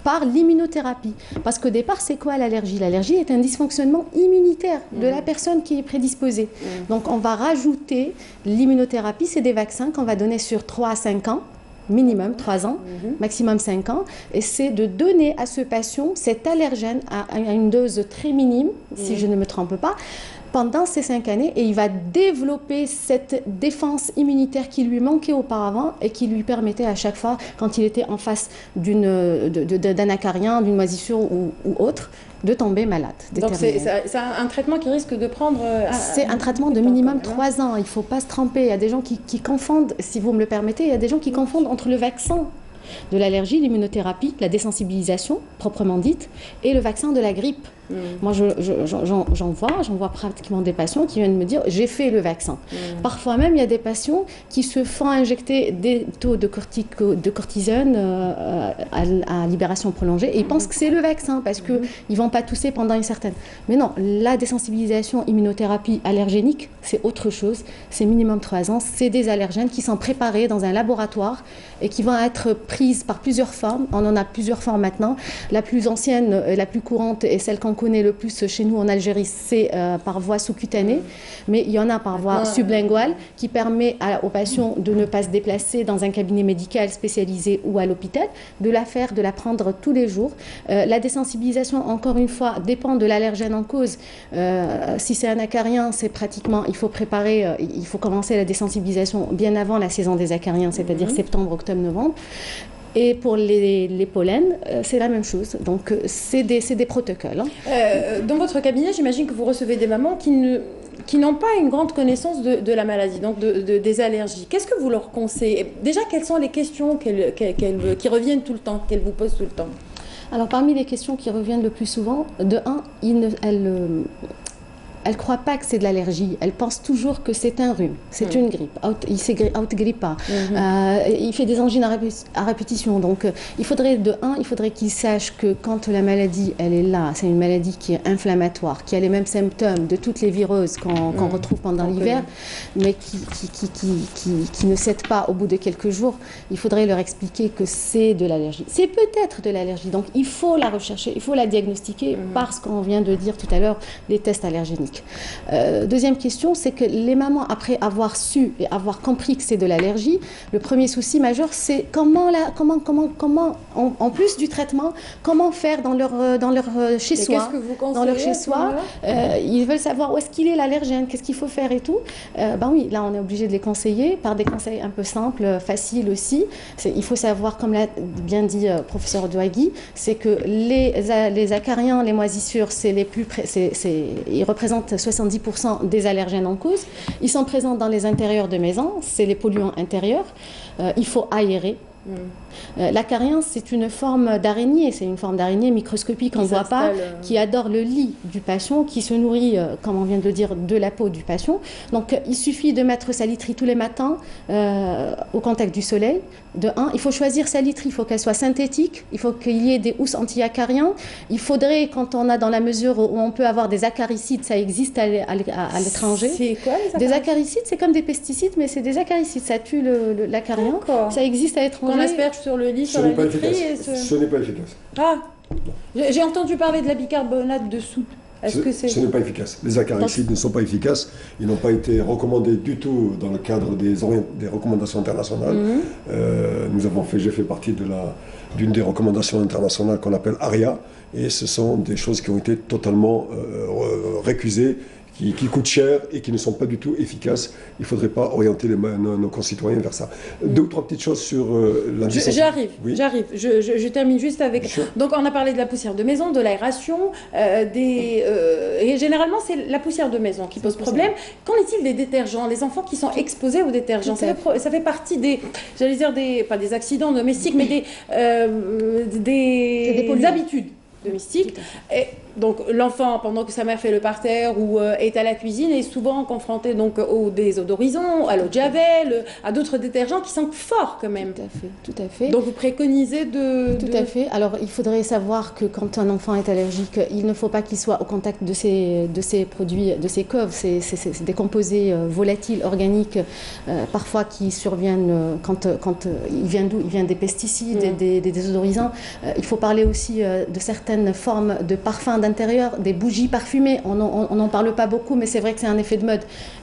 par l'immunothérapie. Parce qu'au départ, c'est quoi l'allergie? L'allergie est un dysfonctionnement immunitaire de la personne qui est prédisposée. Donc, on va rajouter l'immunothérapie, c'est des vaccins qu'on va donner sur 3 à 5 ans. Minimum 3 ans, maximum 5 ans, et c'est de donner à ce patient cet allergène à une dose très minime, si je ne me trompe pas, pendant ces 5 années, et il va développer cette défense immunitaire qui lui manquait auparavant et qui lui permettait à chaque fois, quand il était en face d'un acarien, d'une moisissure ou autre, de tomber malade. Donc c'est un traitement qui risque de prendre... c'est un traitement de minimum 3 ans. Il ne faut pas se tromper. Il y a des gens qui confondent, si vous me le permettez, il y a des gens qui confondent entre le vaccin de l'allergie, l'immunothérapie, la désensibilisation proprement dite, et le vaccin de la grippe. Moi, j'en vois pratiquement des patients qui viennent me dire « j'ai fait le vaccin ». Parfois même, il y a des patients qui se font injecter des taux de cortisone à libération prolongée et ils pensent que c'est le vaccin parce qu'ils ne vont pas tousser pendant une certaine... Mais non, la désensibilisation, immunothérapie allergénique, c'est autre chose. C'est minimum 3 ans. C'est des allergènes qui sont préparés dans un laboratoire et qui vont être prises par plusieurs formes. On en a plusieurs formes maintenant. La plus ancienne, la plus courante et celle qu'on connaît le plus chez nous en Algérie, c'est par voie sous-cutanée, mais il y en a par voie sublinguale qui permet aux patients de ne pas se déplacer dans un cabinet médical spécialisé ou à l'hôpital, de la prendre tous les jours. La désensibilisation, encore une fois, dépend de l'allergène en cause. Si c'est un acarien, c'est pratiquement, il faut commencer la désensibilisation bien avant la saison des acariens, c'est-à-dire septembre, octobre, novembre. Et pour les pollens, c'est la même chose. Donc, c'est des protocoles. Dans votre cabinet, j'imagine que vous recevez des mamans qui n'ont pas une grande connaissance de la maladie, donc des allergies. Qu'est-ce que vous leur conseillez? Déjà, quelles sont les questions qui reviennent tout le temps, qu'elles vous posent tout le temps? Alors, parmi les questions qui reviennent le plus souvent, de un, elle ne croit pas que c'est de l'allergie. Elle pense toujours que c'est un rhume, c'est une grippe. Il ne grippe pas. Il fait des angines à répétition. Donc, il faudrait qu'il sache que quand la maladie, elle est là, c'est une maladie qui est inflammatoire, qui a les mêmes symptômes de toutes les viroses qu'on retrouve pendant l'hiver, mais qui ne cède pas au bout de quelques jours. Il faudrait leur expliquer que c'est de l'allergie. C'est peut-être de l'allergie. Donc, il faut la rechercher, il faut la diagnostiquer parce qu'on vient de dire tout à l'heure, les tests allergéniques. Deuxième question, c'est que les mamans, après avoir su et avoir compris que c'est de l'allergie, le premier souci majeur, c'est comment en plus du traitement, comment faire dans leur chez-soi. Dans leur chez-soi, ils veulent savoir où est-ce qu'il est l'allergène, qu'est-ce qu'il faut faire et tout. Ben oui, là, on est obligé de les conseiller par des conseils un peu simples, faciles aussi. Il faut savoir, comme l'a bien dit professeur Douagui, c'est que les acariens, les moisissures, ils représentent 70% des allergènes en cause. Ils sont présents dans les intérieurs de maison, c'est les polluants intérieurs. Il faut aérer. L'acarien, c'est une forme d'araignée, c'est une forme d'araignée microscopique qu'on ne voit pas, qui adore le lit du patient, qui se nourrit, comme on vient de le dire, de la peau du patient. Donc, il suffit de mettre sa literie tous les matins au contact du soleil. De un, il faut choisir sa literie, il faut qu'elle soit synthétique, il faut qu'il y ait des housses anti-acariens. Il faudrait, quand on a dans la mesure où on peut avoir des acaricides, ça existe à l'étranger. C'est quoi les acaricides? Des acaricides, c'est comme des pesticides, mais c'est des acaricides, ça tue l'acarien. Ça existe à l'étranger. On asperge sur le lit, sur la literie. Ce n'est pas efficace. Ah, j'ai entendu parler de la bicarbonate de soude. Ce n'est pas efficace. Les acaricides ne sont pas efficaces. Ils n'ont pas été recommandés du tout dans le cadre des recommandations internationales. J'ai fait partie d'une des recommandations internationales qu'on appelle ARIA, et ce sont des choses qui ont été totalement récusées, qui coûtent cher et qui ne sont pas du tout efficaces. Il ne faudrait pas orienter nos concitoyens vers ça. Deux ou trois petites choses sur l'indice. J'arrive, oui. je termine juste avec... Donc on a parlé de la poussière de maison, de l'aération, et généralement c'est la poussière de maison qui pose problème. Qu'en est-il des détergents? Les enfants qui sont exposés aux détergents, ça fait partie des, j'allais dire, pas des accidents domestiques, mais des habitudes domestiques. Et donc l'enfant, pendant que sa mère fait le parterre ou est à la cuisine, est souvent confronté donc au désodorisant, à l'eau de javel, à d'autres détergents qui sentent fort quand même. Tout à fait. Donc vous préconisez Tout à fait. Alors il faudrait savoir que quand un enfant est allergique, il ne faut pas qu'il soit au contact de ces produits, de ces coves, c'est des composés volatiles, organiques, parfois qui surviennent quand ils viennent d'où? Ils viennent des pesticides, des désodorisants. Il faut parler aussi de certaines formes de parfums d'intérieur, des bougies parfumées. On n'en parle pas beaucoup, mais c'est vrai que c'est un effet de mode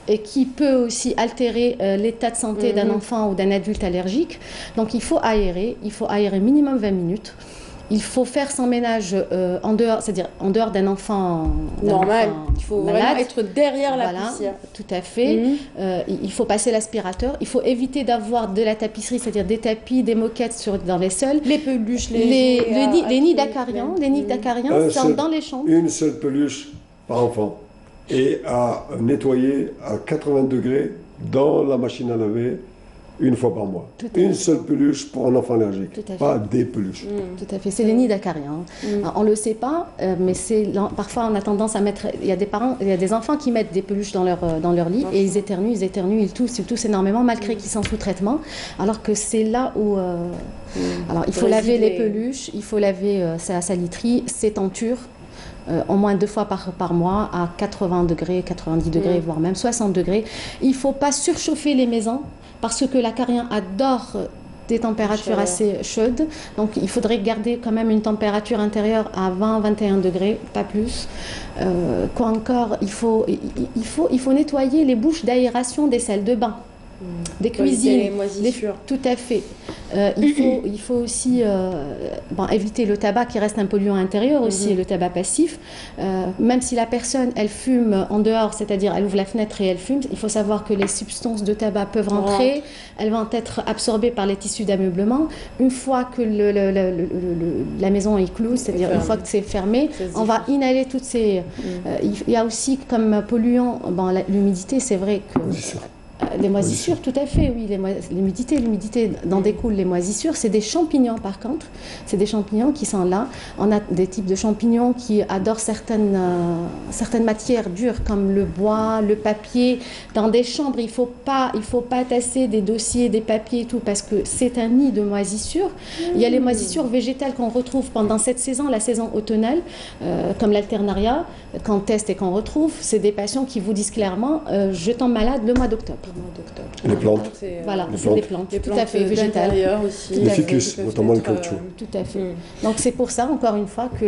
et qui peut aussi altérer l'état de santé d'un enfant ou d'un adulte allergique. Donc il faut aérer minimum 20 minutes. Il faut faire son ménage en dehors, c'est-à-dire en dehors d'un enfant normal. Il faut malade. Vraiment être derrière la poussière. Tout à fait. Il faut passer l'aspirateur. Il faut éviter d'avoir de la tapisserie, c'est-à-dire des tapis, des moquettes dans les sols. Les peluches, les nids d'acariens. Les nids d'acariens sont dans les chambres. Une seule peluche par enfant. Et à nettoyer à 80 degrés dans la machine à laver une fois par mois. Une seule peluche pour un enfant allergique, pas des peluches. Tout à fait, c'est les nids d'acariens. On ne le sait pas, mais parfois on a tendance à mettre... Il y a des enfants qui mettent des peluches dans leur lit et ils éternuent, ils toussent énormément malgré qu'ils sont sous traitement, alors que c'est là où... Alors il faut laver les peluches, il faut laver sa literie, ses tentures, au moins 2 fois par mois à 80 degrés, 90 degrés, voire même 60 degrés. Il ne faut pas surchauffer les maisons parce que l'acarien adore des températures assez chaudes. Donc il faudrait garder quand même une température intérieure à 20-21 degrés, pas plus. Quoi encore, il faut nettoyer les bouches d'aération des salles de bain. Des cuisines, les moisissures. Tout à fait. Il faut aussi éviter le tabac qui reste un polluant intérieur aussi, le tabac passif. Même si la personne, elle fume en dehors, c'est-à-dire elle ouvre la fenêtre et elle fume, il faut savoir que les substances de tabac peuvent rentrer, elles vont être absorbées par les tissus d'ameublement. Une fois que la maison est close, c'est-à-dire une fois que c'est fermé, on va inhaler toutes ces... il y a aussi comme polluant l'humidité, c'est vrai que... Les moisissures, tout à fait, oui. L'humidité d'en découle les moisissures. C'est des champignons, par contre. C'est des champignons qui sont là. On a des types de champignons qui adorent certaines matières dures, comme le bois, le papier. Dans des chambres, il faut pas tasser des dossiers, des papiers et tout, parce que c'est un nid de moisissures. Il y a les moisissures végétales qu'on retrouve pendant cette saison, la saison automnale, comme l'alternaria, qu'on teste et qu'on retrouve. C'est des patients qui vous disent clairement je tombe malade le mois d'octobre. Les plantes. Voilà, c'est des plantes, tout à fait, végétales. Aussi. Les ficus, notamment le caoutchouc. Tout à fait. Donc c'est pour ça, encore une fois, que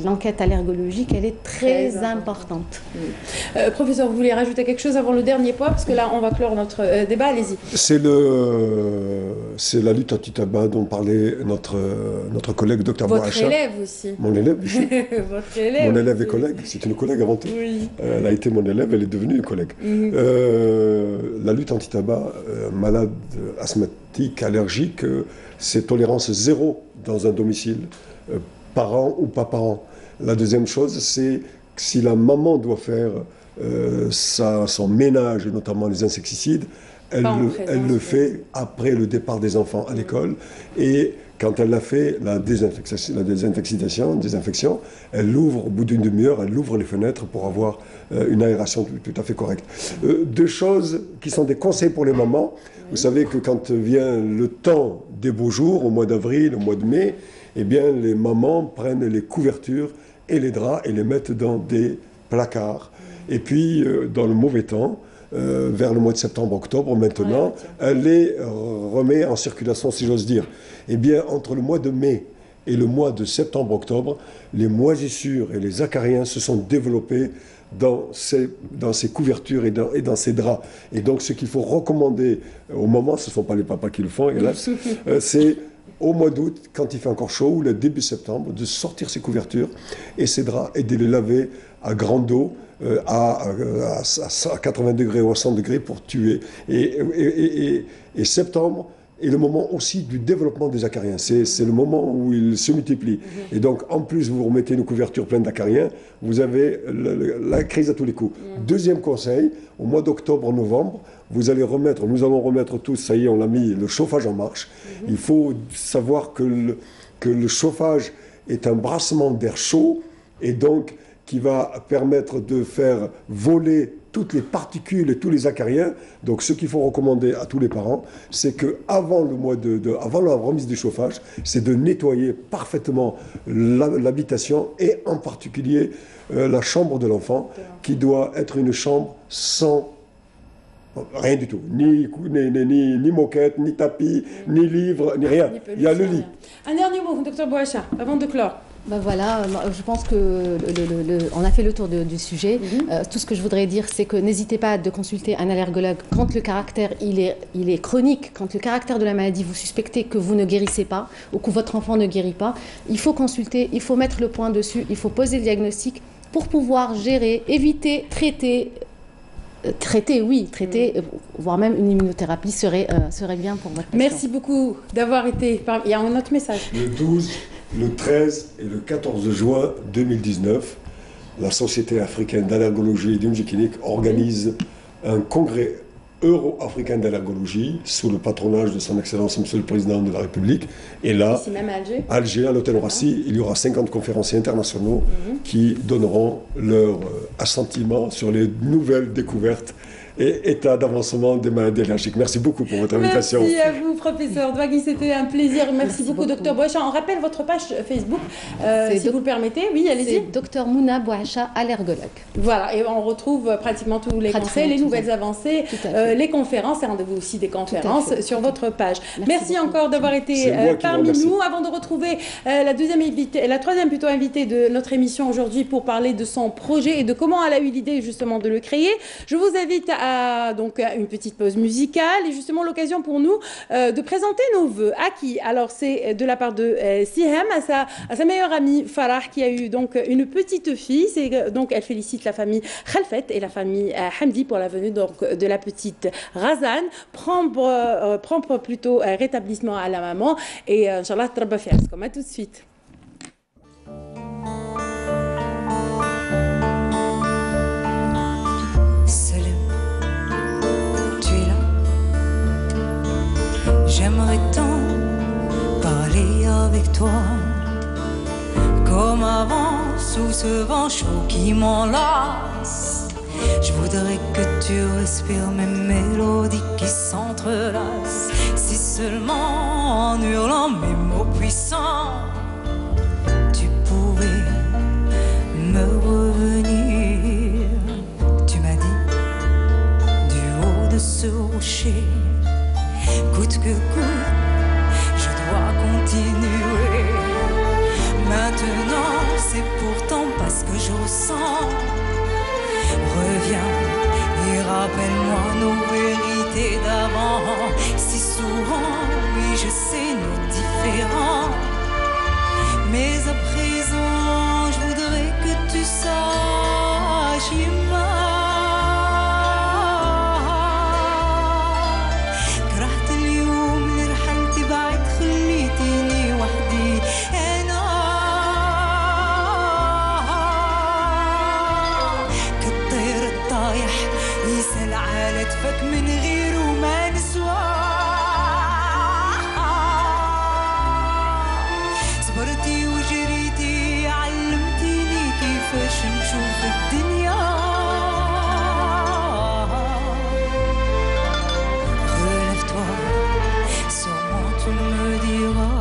l'enquête allergologique, elle est très importante. Professeur, vous voulez rajouter quelque chose avant le dernier point? Parce que là, on va clore notre débat, allez-y. C'est la lutte anti-tabac dont parlait notre collègue Dr Bouacha. Votre élève aussi. Mon élève. Votre élève. Mon élève et collègue. C'est une collègue avant tout. Oui. Elle a été mon élève, elle est devenue une collègue. La lutte anti-tabac, malade, asthmatique, allergique, c'est tolérance zéro dans un domicile, parent ou pas parent. La deuxième chose, c'est que si la maman doit faire son ménage, et notamment les insecticides, elle le fait après le départ des enfants à l'école. Et quand elle l'a fait, la désinfection, elle l'ouvre au bout d'une demi-heure, elle ouvre les fenêtres pour avoir une aération tout à fait correcte. Deux choses qui sont des conseils pour les mamans. Vous savez que quand vient le temps des beaux jours, au mois d'avril, au mois de mai, eh bien les mamans prennent les couvertures et les draps et les mettent dans des placards. Et puis, dans le mauvais temps, vers le mois de septembre-octobre maintenant, elle les remet en circulation, si j'ose dire. Eh bien, entre le mois de mai Et le mois de septembre-octobre, les moisissures et les acariens se sont développés dans ces couvertures et dans ces draps. Et donc ce qu'il faut recommander au moment, ce ne sont pas les papas qui le font, hélas, c'est au mois d'août, quand il fait encore chaud, ou le début septembre, de sortir ces couvertures et ces draps et de les laver à grande eau, à 80 degrés ou à 100 degrés pour tuer. Et septembre est le moment aussi du développement des acariens. C'est le moment où ils se multiplient. Et donc, en plus, vous remettez une couverture pleine d'acariens, vous avez la crise à tous les coups. Deuxième conseil, au mois d'octobre-novembre, nous allons remettre tous, ça y est, on a mis le chauffage en marche. Il faut savoir que le chauffage est un brassement d'air chaud, et donc qui va permettre de faire voler toutes les particules et tous les acariens. Donc ce qu'il faut recommander à tous les parents, c'est qu'avant avant la remise du chauffage, c'est de nettoyer parfaitement l'habitation et en particulier la chambre de l'enfant, qui doit être une chambre sans rien du tout, ni moquette, ni tapis, ni livre, ni rien. Il y a le lit. Un dernier mot, Dr Bouacha, avant de clore. Ben voilà, je pense qu'on a fait le tour du sujet. Tout ce que je voudrais dire, c'est que n'hésitez pas à consulter un allergologue quand le caractère il est chronique, quand le caractère de la maladie, vous suspectez que vous ne guérissez pas ou que votre enfant ne guérit pas. Il faut consulter, il faut mettre le point dessus, il faut poser le diagnostic pour pouvoir gérer, éviter, traiter, voire même une immunothérapie serait bien pour votre patient. Merci beaucoup d'avoir été... Il y a un autre message. Le 12, le 13 et le 14 juin 2019, la Société africaine d'allergologie et d'immunologie clinique organise un congrès euro-africain d'allergologie sous le patronage de son Excellence Monsieur le Président de la République. Et là, ici même à Alger. Alger, à l'hôtel Roissy, il y aura 50 conférenciers internationaux qui donneront leur assentiment sur les nouvelles découvertes et état d'avancement des maladies allergiques. Merci beaucoup pour votre invitation. Merci à vous, professeur Douagui, c'était un plaisir. Merci beaucoup, docteur Bouacha. On rappelle votre page Facebook, si vous le permettez. Oui, allez-y. C'est docteur Mouna Bouacha, allergologue. Voilà, et on retrouve pratiquement tous les conseils, les nouvelles avancées, les conférences, et rendez-vous aussi des conférences sur votre page. Merci encore d'avoir été parmi nous. Avant de retrouver la troisième invitée de notre émission aujourd'hui pour parler de son projet et de comment elle a eu l'idée justement de le créer, je vous invite à une petite pause musicale et justement l'occasion pour nous de présenter nos vœux. À qui? Alors c'est de la part de Sihem à sa meilleure amie Farah qui a eu donc une petite fille. Donc elle félicite la famille Khalfet et la famille Hamdi pour la venue donc de la petite Razan. Prendre plutôt rétablissement à la maman et Inch'Allah trabba fi askom. À tout de suite. J'aimerais tant parler avec toi comme avant sous ce vent chaud qui m'enlace. Je voudrais que tu respires mes mélodies qui s'entrelacent. Si seulement en hurlant mes mots puissants tu pouvais me revenir. Tu m'as dit du haut de ce rocher, coûte que coûte, je dois continuer. Maintenant, c'est pourtant parce que je ressens. Reviens et rappelle-moi nos vérités d'avant. Si souvent, oui, je sais nos différends. Mais à présent, je voudrais que tu saches, فك من غيره ما نسوى. صبرتي وجريتي علمتيني كيفاش نشوف الدنيا. Relève-toi, sûrement tu me diras.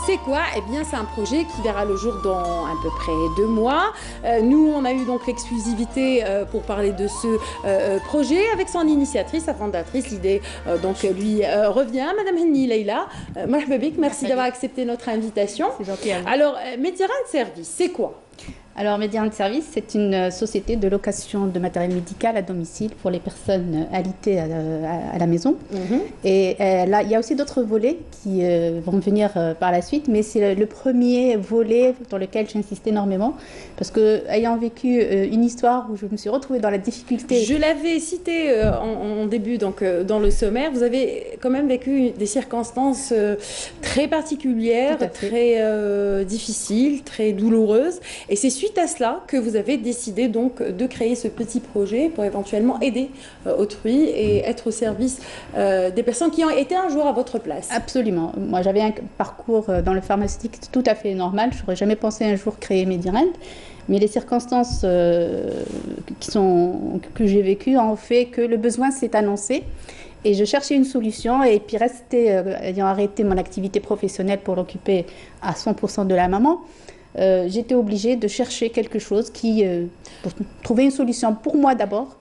c'est quoi? Eh bien, c'est un projet qui verra le jour dans à peu près 2 mois. Nous, on a eu donc l'exclusivité pour parler de ce projet avec son initiatrice, sa fondatrice. L'idée donc lui revient. Madame Henni Leila, marhaba bik, merci d'avoir accepté notre invitation. C'est gentil à vous. Alors, Mediran Service, c'est quoi? Alors, Mediran Service, c'est une société de location de matériel médical à domicile pour les personnes alitées à la maison. Et là, il y a aussi d'autres volets qui vont venir par la suite, mais c'est le premier volet dans lequel j'insiste énormément, parce que ayant vécu une histoire où je me suis retrouvée dans la difficulté... Je l'avais cité en début, donc dans le sommaire, vous avez quand même vécu des circonstances très particulières, très difficiles, très douloureuses, et c'est suite à cela que vous avez décidé donc de créer ce petit projet pour éventuellement aider autrui et être au service des personnes qui ont été un jour à votre place. Absolument. Moi, j'avais un parcours dans le pharmaceutique tout à fait normal. Je n'aurais jamais pensé un jour créer Mediran. Mais les circonstances que j'ai vécues ont fait que le besoin s'est annoncé. Et je cherchais une solution et puis ayant arrêté mon activité professionnelle pour l'occuper à 100% de la maman, j'étais obligée de chercher quelque chose pour trouver une solution pour moi d'abord.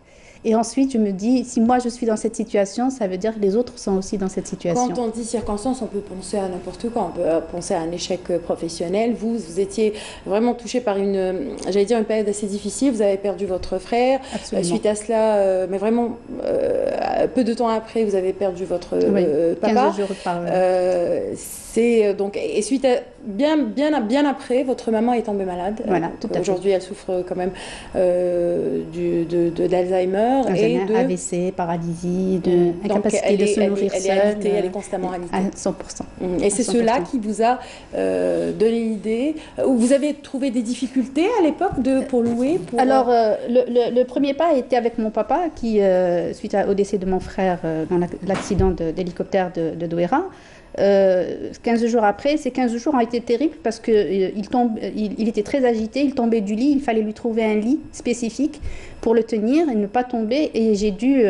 Et ensuite, je me dis, si moi je suis dans cette situation, ça veut dire que les autres sont aussi dans cette situation. Quand on dit circonstances, on peut penser à n'importe quoi. On peut penser à un échec professionnel. Vous étiez vraiment touchée par une période assez difficile. Vous avez perdu votre frère. Suite à cela, mais vraiment, peu de temps après, vous avez perdu votre papa. 15 jours par donc, et suite à, bien après, votre maman est tombée malade. Voilà, tout à fait. Aujourd'hui, elle souffre quand même d'Alzheimer. Et de AVC, paralysie, incapacité de se nourrir seule. Elle est constamment alitée. À 100%. Et c'est cela qui vous a donné l'idée. Vous avez trouvé des difficultés à l'époque pour louer Alors, le premier pas était avec mon papa qui, suite au décès de mon frère dans l'accident d'hélicoptère de Douéra, 15 jours après, ces 15 jours ont été terribles parce qu'il était très agité, il tombait du lit, il fallait lui trouver un lit spécifique pour le tenir et ne pas tomber. Et j'ai dû,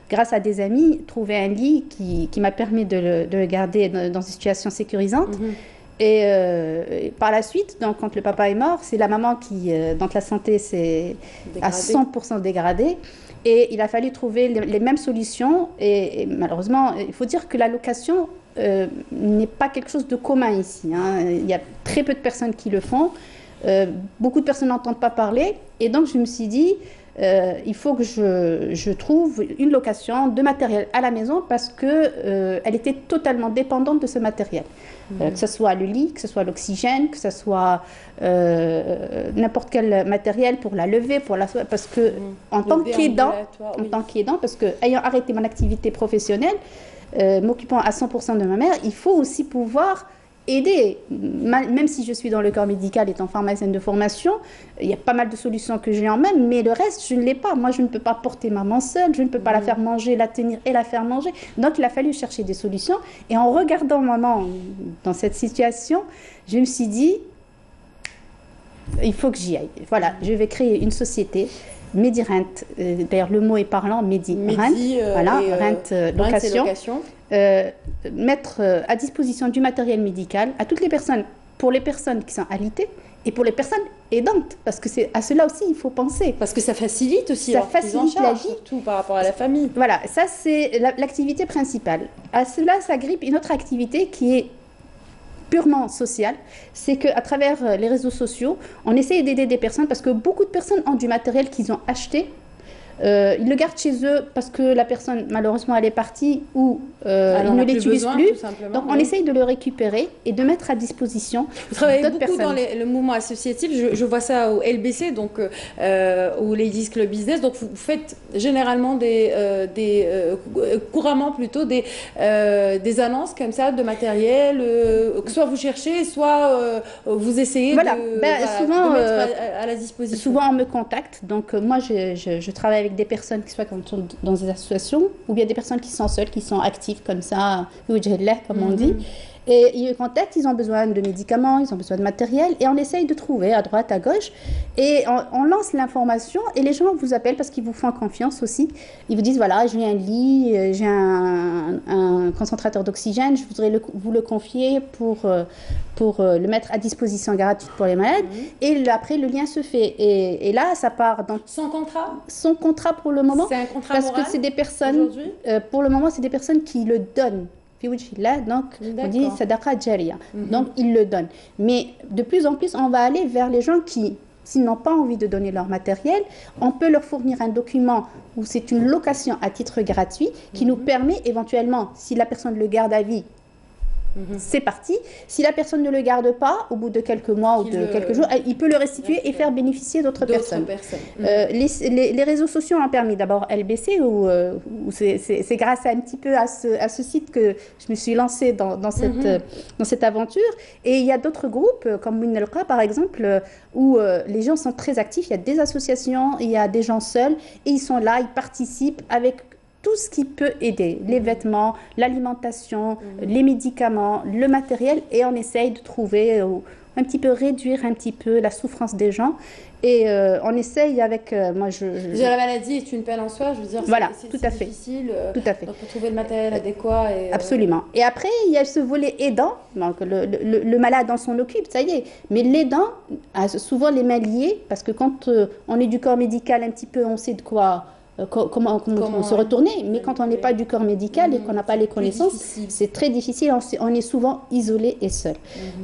grâce à des amis, trouver un lit qui m'a permis de le garder dans une situation sécurisante. Et par la suite, donc, quand le papa est mort, c'est la maman qui, donc la santé s'est à 100% dégradée. Et il a fallu trouver les mêmes solutions. Et malheureusement, il faut dire que la location n'est pas quelque chose de commun ici. Il y a très peu de personnes qui le font. Beaucoup de personnes n'entendent pas parler. Et donc, je me suis dit, il faut que je trouve une location de matériel à la maison parce qu'elle était totalement dépendante de ce matériel. Que ce soit le lit, que ce soit l'oxygène, que ce soit n'importe quel matériel pour la lever, parce que en tant qu'aidant, parce que ayant arrêté mon activité professionnelle, m'occupant à 100% de ma mère, il faut aussi pouvoir aider. Même si je suis dans le corps médical étant pharmacienne de formation, il y a pas mal de solutions que j'ai en main, mais le reste, je ne l'ai pas. Moi, je ne peux pas porter maman seule, je ne peux pas la faire manger, la tenir et la faire manger. Donc, il a fallu chercher des solutions. Et en regardant maman dans cette situation, je me suis dit, il faut que j'y aille. Voilà, je vais créer une société. Medirent, d'ailleurs le mot est parlant, Medirent, voilà, rent location, mettre à disposition du matériel médical à toutes les personnes, pour les personnes qui sont alitées et pour les personnes aidantes, parce que c'est à cela aussi il faut penser. Parce que ça facilite aussi la vie, surtout par rapport à la famille. Voilà, ça c'est l'activité principale. À cela s'agrippe une autre activité qui est purement social, c'est qu'à travers les réseaux sociaux, on essaie d'aider des personnes parce que beaucoup de personnes ont du matériel qu'ils ont acheté. Ils le gardent chez eux parce que la personne, malheureusement, elle est partie ou ils ne l'utilisent plus. Donc, on essaye de le récupérer et de mettre à disposition Vous travaillez d'autres beaucoup personnes. dans le mouvement associatif. Je vois ça au LBC, donc au Ladies Club Business. Donc, vous faites généralement couramment plutôt des annonces comme ça de matériel, que soit vous cherchez, soit vous essayez de mettre à la disposition. Souvent, on me contacte. Donc, moi, je travaille avec des personnes qui sont dans des associations ou bien des personnes qui sont seules, qui sont actives comme ça, comme on dit. Et ils contactent, ils ont besoin de médicaments, ils ont besoin de matériel, et on essaye de trouver à droite, à gauche, et on lance l'information, et les gens vous appellent parce qu'ils vous font confiance aussi. Ils vous disent, voilà, j'ai un lit, j'ai un concentrateur d'oxygène, je voudrais vous le confier pour le mettre à disposition gratuite pour les malades. Et après, le lien se fait. Et là, ça part dans... Sans contrat? Sans contrat pour le moment. C'est un contrat parce moral que c'est des personnes, pour le moment, c'est des personnes qui le donnent. Donc, on dit sadaqa jariya. Donc, ils le donnent. Mais de plus en plus, on va aller vers les gens qui, s'ils n'ont pas envie de donner leur matériel, on peut leur fournir un document où c'est une location à titre gratuit qui nous permet éventuellement, si la personne le garde à vie, c'est parti. Si la personne ne le garde pas, au bout de quelques mois ou de quelques jours, il peut le restituer et faire bénéficier d'autres personnes. Les réseaux sociaux ont permis d'abord LBC, où c'est grâce un petit peu à ce site que je me suis lancée dans cette aventure. Et il y a d'autres groupes, comme Winelqa par exemple, où les gens sont très actifs. Il y a des associations, il y a des gens seuls, et ils sont là, ils participent avec tout ce qui peut aider, les vêtements, l'alimentation, les médicaments, le matériel, et on essaye de trouver, un petit peu réduire un petit peu la souffrance des gens. Et on essaye avec... La maladie est une peine en soi, je veux dire, voilà, c'est tout à fait. difficile tout à fait. Donc pour trouver le matériel adéquat. Et, absolument. Et après, il y a ce volet aidant, donc le malade on s'en occupe, ça y est. Mais l'aidant a souvent les mains liées, parce que quand on est du corps médical un petit peu, on sait de quoi... Comment se retourner, mais quand on n'est pas du corps médical et qu'on n'a pas les connaissances, c'est très difficile, on est souvent isolé et seul.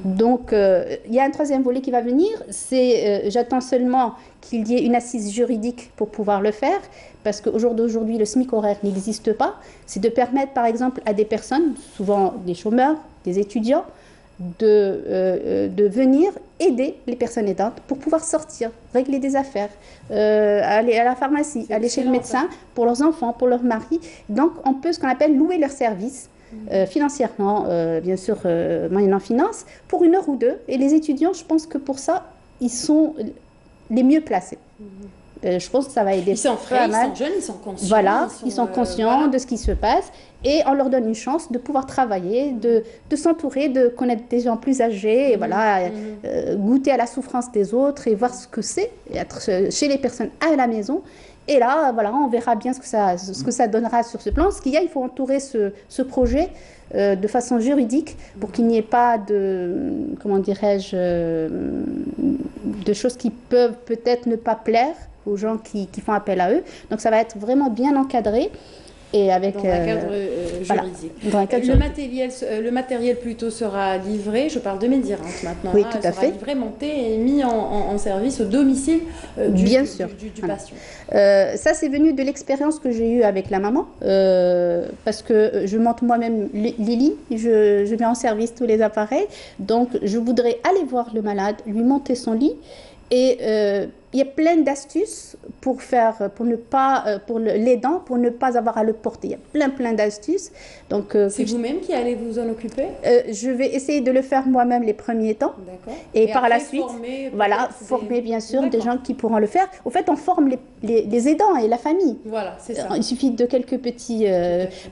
Donc, il y a un troisième volet qui va venir, c'est j'attends seulement qu'il y ait une assise juridique pour pouvoir le faire, parce qu'au jour d'aujourd'hui, le SMIC horaire n'existe pas. C'est de permettre, par exemple, à des personnes, souvent des chômeurs, des étudiants, de venir aider les personnes aidantes pour pouvoir sortir, régler des affaires, aller à la pharmacie, aller chez le médecin pour leurs enfants, pour leurs maris. Donc, on peut ce qu'on appelle louer leurs services financièrement, bien sûr, moyennant finance, pour 1 heure ou 2. Et les étudiants, je pense que pour ça, ils sont les mieux placés. Je pense que ça va aider. Ils sont frais, ils sont jeunes, ils sont conscients. Voilà, ils sont conscients de ce qui se passe, et on leur donne une chance de pouvoir travailler, de s'entourer, de connaître des gens plus âgés, et voilà, goûter à la souffrance des autres et voir ce que c'est, être chez les personnes à la maison. Et là, voilà, on verra bien ce que ça donnera sur ce plan. Ce qu'il y a, il faut entourer ce projet de façon juridique pour qu'il n'y ait pas de, comment dirais-je, de choses qui peuvent peut-être ne pas plaire aux gens qui font appel à eux. Donc ça va être vraiment bien encadré. Et avec, dans un cadre juridique. Voilà, dans un cadre juridique. Le matériel plutôt sera livré, je parle de Mediranth maintenant, oui, tout à fait. Livré, monté et mis en service au domicile du patient. Ça, c'est venu de l'expérience que j'ai eue avec la maman, parce que je monte moi-même les lits, je mets en service tous les appareils, donc je voudrais aller voir le malade, lui monter son lit, et il y a plein d'astuces pour l'aidant, pour ne pas avoir à le porter. Il y a plein d'astuces. Donc, c'est vous-même qui allez vous en occuper? Je vais essayer de le faire moi-même les premiers temps. D'accord. Et par la suite, former bien sûr des gens qui pourront le faire. Au fait, on forme les aidants et la famille. Voilà, c'est ça. Il suffit de quelques petits...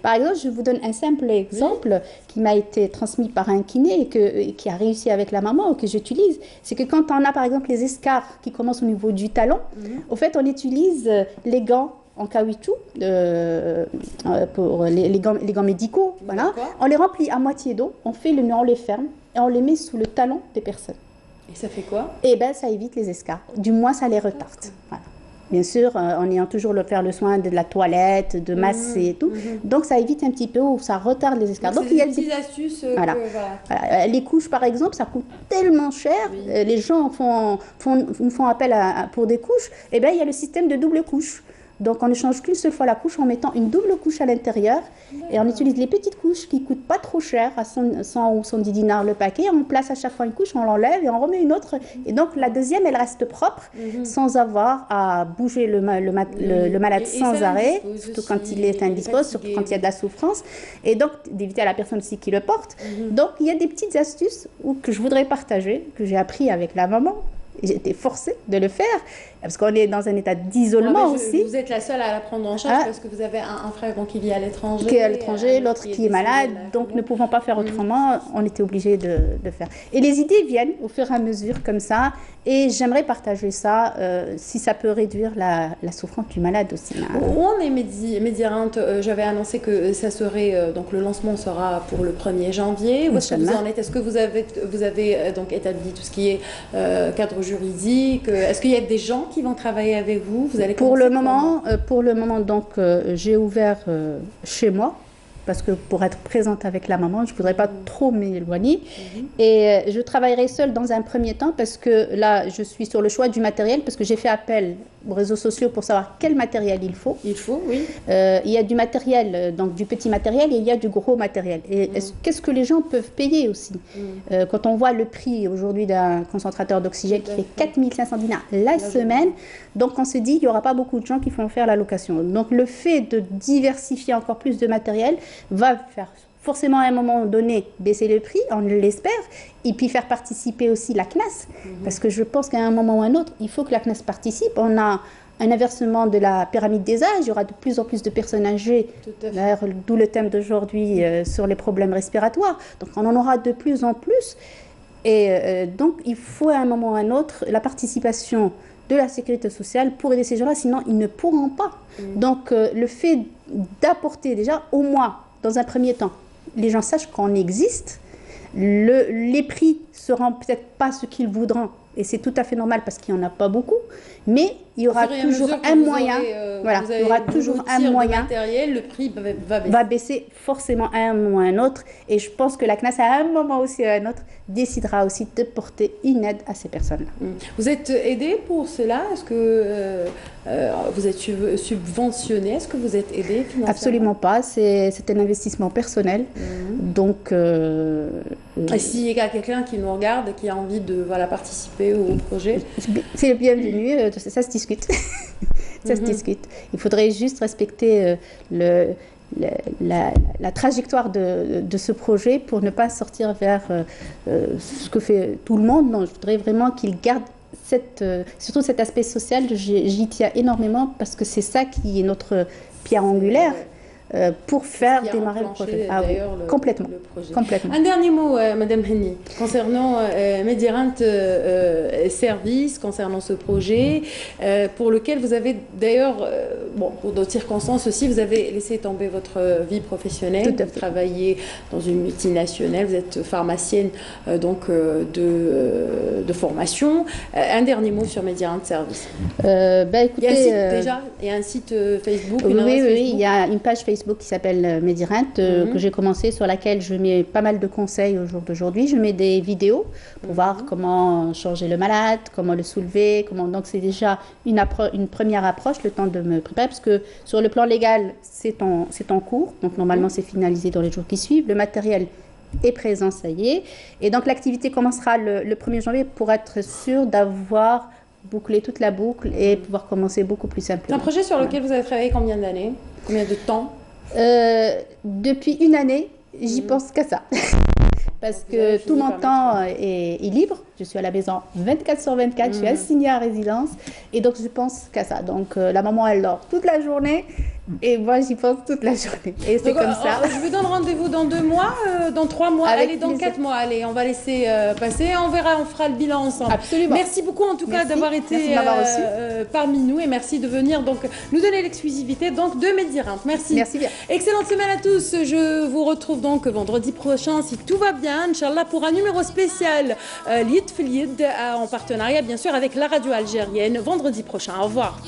Par exemple, je vous donne un simple exemple qui m'a été transmis par un kiné et qui a réussi avec la maman, que j'utilise. C'est que quand on a par exemple les escarres qui commencent au niveau du talon, au fait, on utilise les gants en caoutchouc pour les gants médicaux. Voilà. On les remplit à moitié d'eau, on fait le nœud, on les ferme et on les met sous le talon des personnes. Et ça fait quoi? Eh bien, ça évite les escarres. Du moins, ça les retarde. Voilà. Bien sûr, en ayant toujours faire le soin de la toilette, de masser et tout. Donc, ça évite un petit peu ou ça retarde les escarres. Donc il y a des petites astuces. Voilà. Les couches, par exemple, ça coûte tellement cher. Les gens font appel pour des couches. Eh bien, il y a le système de double couche. Donc, on ne change qu'une seule fois la couche en mettant une double couche à l'intérieur. Et on utilise les petites couches qui ne coûtent pas trop cher, à 100 ou 110 dinars le paquet. On place à chaque fois une couche, on l'enlève et on remet une autre. Et donc, la deuxième, elle reste propre, sans avoir à bouger le malade sans arrêt, surtout quand il est indisposé, surtout quand il y a de la souffrance. Et donc, d'éviter à la personne aussi qui le porte. Donc, il y a des petites astuces que je voudrais partager, que j'ai appris avec la maman. J'étais forcée de le faire parce qu'on est dans un état d'isolement aussi. Vous êtes la seule à la prendre en charge parce que vous avez un frère qui vit à l'étranger. Qui est à l'étranger, l'autre qui est malade. Donc, ne pouvant pas faire autrement, on était obligé de faire. Et les idées viennent au fur et à mesure comme ça. Et j'aimerais partager ça si ça peut réduire la souffrance du malade aussi. Où on est Médirante? J'avais annoncé que ça serait, donc le lancement sera pour le 1er janvier. Où est-ce que vous en êtes? Est-ce que vous avez donc établi tout ce qui est cadre juridique? Est-ce qu'il y a des gens qui vont travailler avec vous? Vous allez pour le moment, donc j'ai ouvert chez moi. Parce que pour être présente avec la maman, je ne voudrais pas trop m'éloigner. Et je travaillerai seule dans un premier temps parce que là, je suis sur le choix du matériel parce que j'ai fait appel aux réseaux sociaux pour savoir quel matériel il faut. Il faut, oui. Il y a du matériel, donc du petit matériel et il y a du gros matériel. Et qu'est-ce que les gens peuvent payer aussi? Quand on voit le prix aujourd'hui d'un concentrateur d'oxygène qui fait 4500 dinars la semaine, donc on se dit qu'il n'y aura pas beaucoup de gens qui vont faire la location. Donc le fait de diversifier encore plus de matériel va faire forcément à un moment donné baisser le prix, on l'espère, et puis faire participer aussi la CNAS, parce que je pense qu'à un moment ou à un autre, il faut que la CNAS participe. On a un inversement de la pyramide des âges, il y aura de plus en plus de personnes âgées, d'où le thème d'aujourd'hui sur les problèmes respiratoires, donc on en aura de plus en plus, et donc il faut à un moment ou à un autre la participation de la sécurité sociale pour aider ces gens-là, sinon ils ne pourront pas. Donc le fait d'apporter déjà, au moins, dans un premier temps, les gens sachent qu'on existe, les prix seront peut-être pas ce qu'ils voudront, et c'est tout à fait normal parce qu'il n'y en a pas beaucoup, mais il y aura toujours un moyen, voilà, il y aura toujours un moyen, matériel, le prix va baisser forcément à un moment ou à un autre, et je pense que la CNAS à un moment aussi ou à un autre décidera aussi de porter une aide à ces personnes-là. Vous êtes aidé pour cela? Est-ce que vous êtes subventionné? Est-ce que vous êtes aidé financièrement? Absolument pas, c'est un investissement personnel, donc... Et s'il y a quelqu'un qui nous regarde et qui a envie de participer au projet, c'est le bienvenu, ça se discute. Ça se discute. Il faudrait juste respecter la trajectoire de ce projet pour ne pas sortir vers ce que fait tout le monde. Non, je voudrais vraiment qu'il garde surtout cet aspect social. J'y tiens énormément parce que c'est ça qui est notre pierre angulaire. Pour faire démarrer le projet. Ah oui, complètement. Un dernier mot, Madame Henni, concernant Médirante Service, concernant ce projet, pour lequel vous avez d'ailleurs, pour d'autres circonstances aussi, vous avez laissé tomber votre vie professionnelle. Vous travaillez dans une multinationale, vous êtes pharmacienne de formation. Un dernier mot sur Médirante Service. Écoutez, il y a un site déjà, il y a un site Facebook. Oui, il y a une page Facebook qui s'appelle Médirante, que j'ai commencé, sur laquelle je mets pas mal de conseils au jour d'aujourd'hui. Je mets des vidéos pour voir comment changer le malade, comment le soulever, donc c'est déjà une première approche, le temps de me préparer, parce que sur le plan légal, c'est en cours, donc normalement c'est finalisé dans les jours qui suivent. Le matériel est présent, ça y est. Et donc l'activité commencera le 1er janvier pour être sûr d'avoir bouclé toute la boucle et pouvoir commencer beaucoup plus simplement. C'est un projet sur lequel vous avez travaillé combien d'années? Combien de temps? Depuis une année, j'y pense qu'à ça. Parce que tout mon temps est libre. Je suis à la maison 24/24, je suis assignée à résidence. Et donc, je pense qu'à ça. Donc, la maman, elle dort toute la journée. Et moi, j'y pense toute la journée. Et c'est comme ça. Je vous donne rendez-vous dans 2 mois, dans 3 mois, dans 4 mois. Allez, on va laisser passer. On verra, on fera le bilan ensemble. Absolument. Merci beaucoup, en tout cas, d'avoir été parmi nous. Et merci de venir nous donner l'exclusivité de Médirante. Merci. Merci bien. Excellente semaine à tous. Je vous retrouve donc vendredi prochain, si tout va bien, Inch'Allah, pour un numéro spécial Lid Fil Yid, en partenariat, bien sûr, avec la radio algérienne. Vendredi prochain. Au revoir.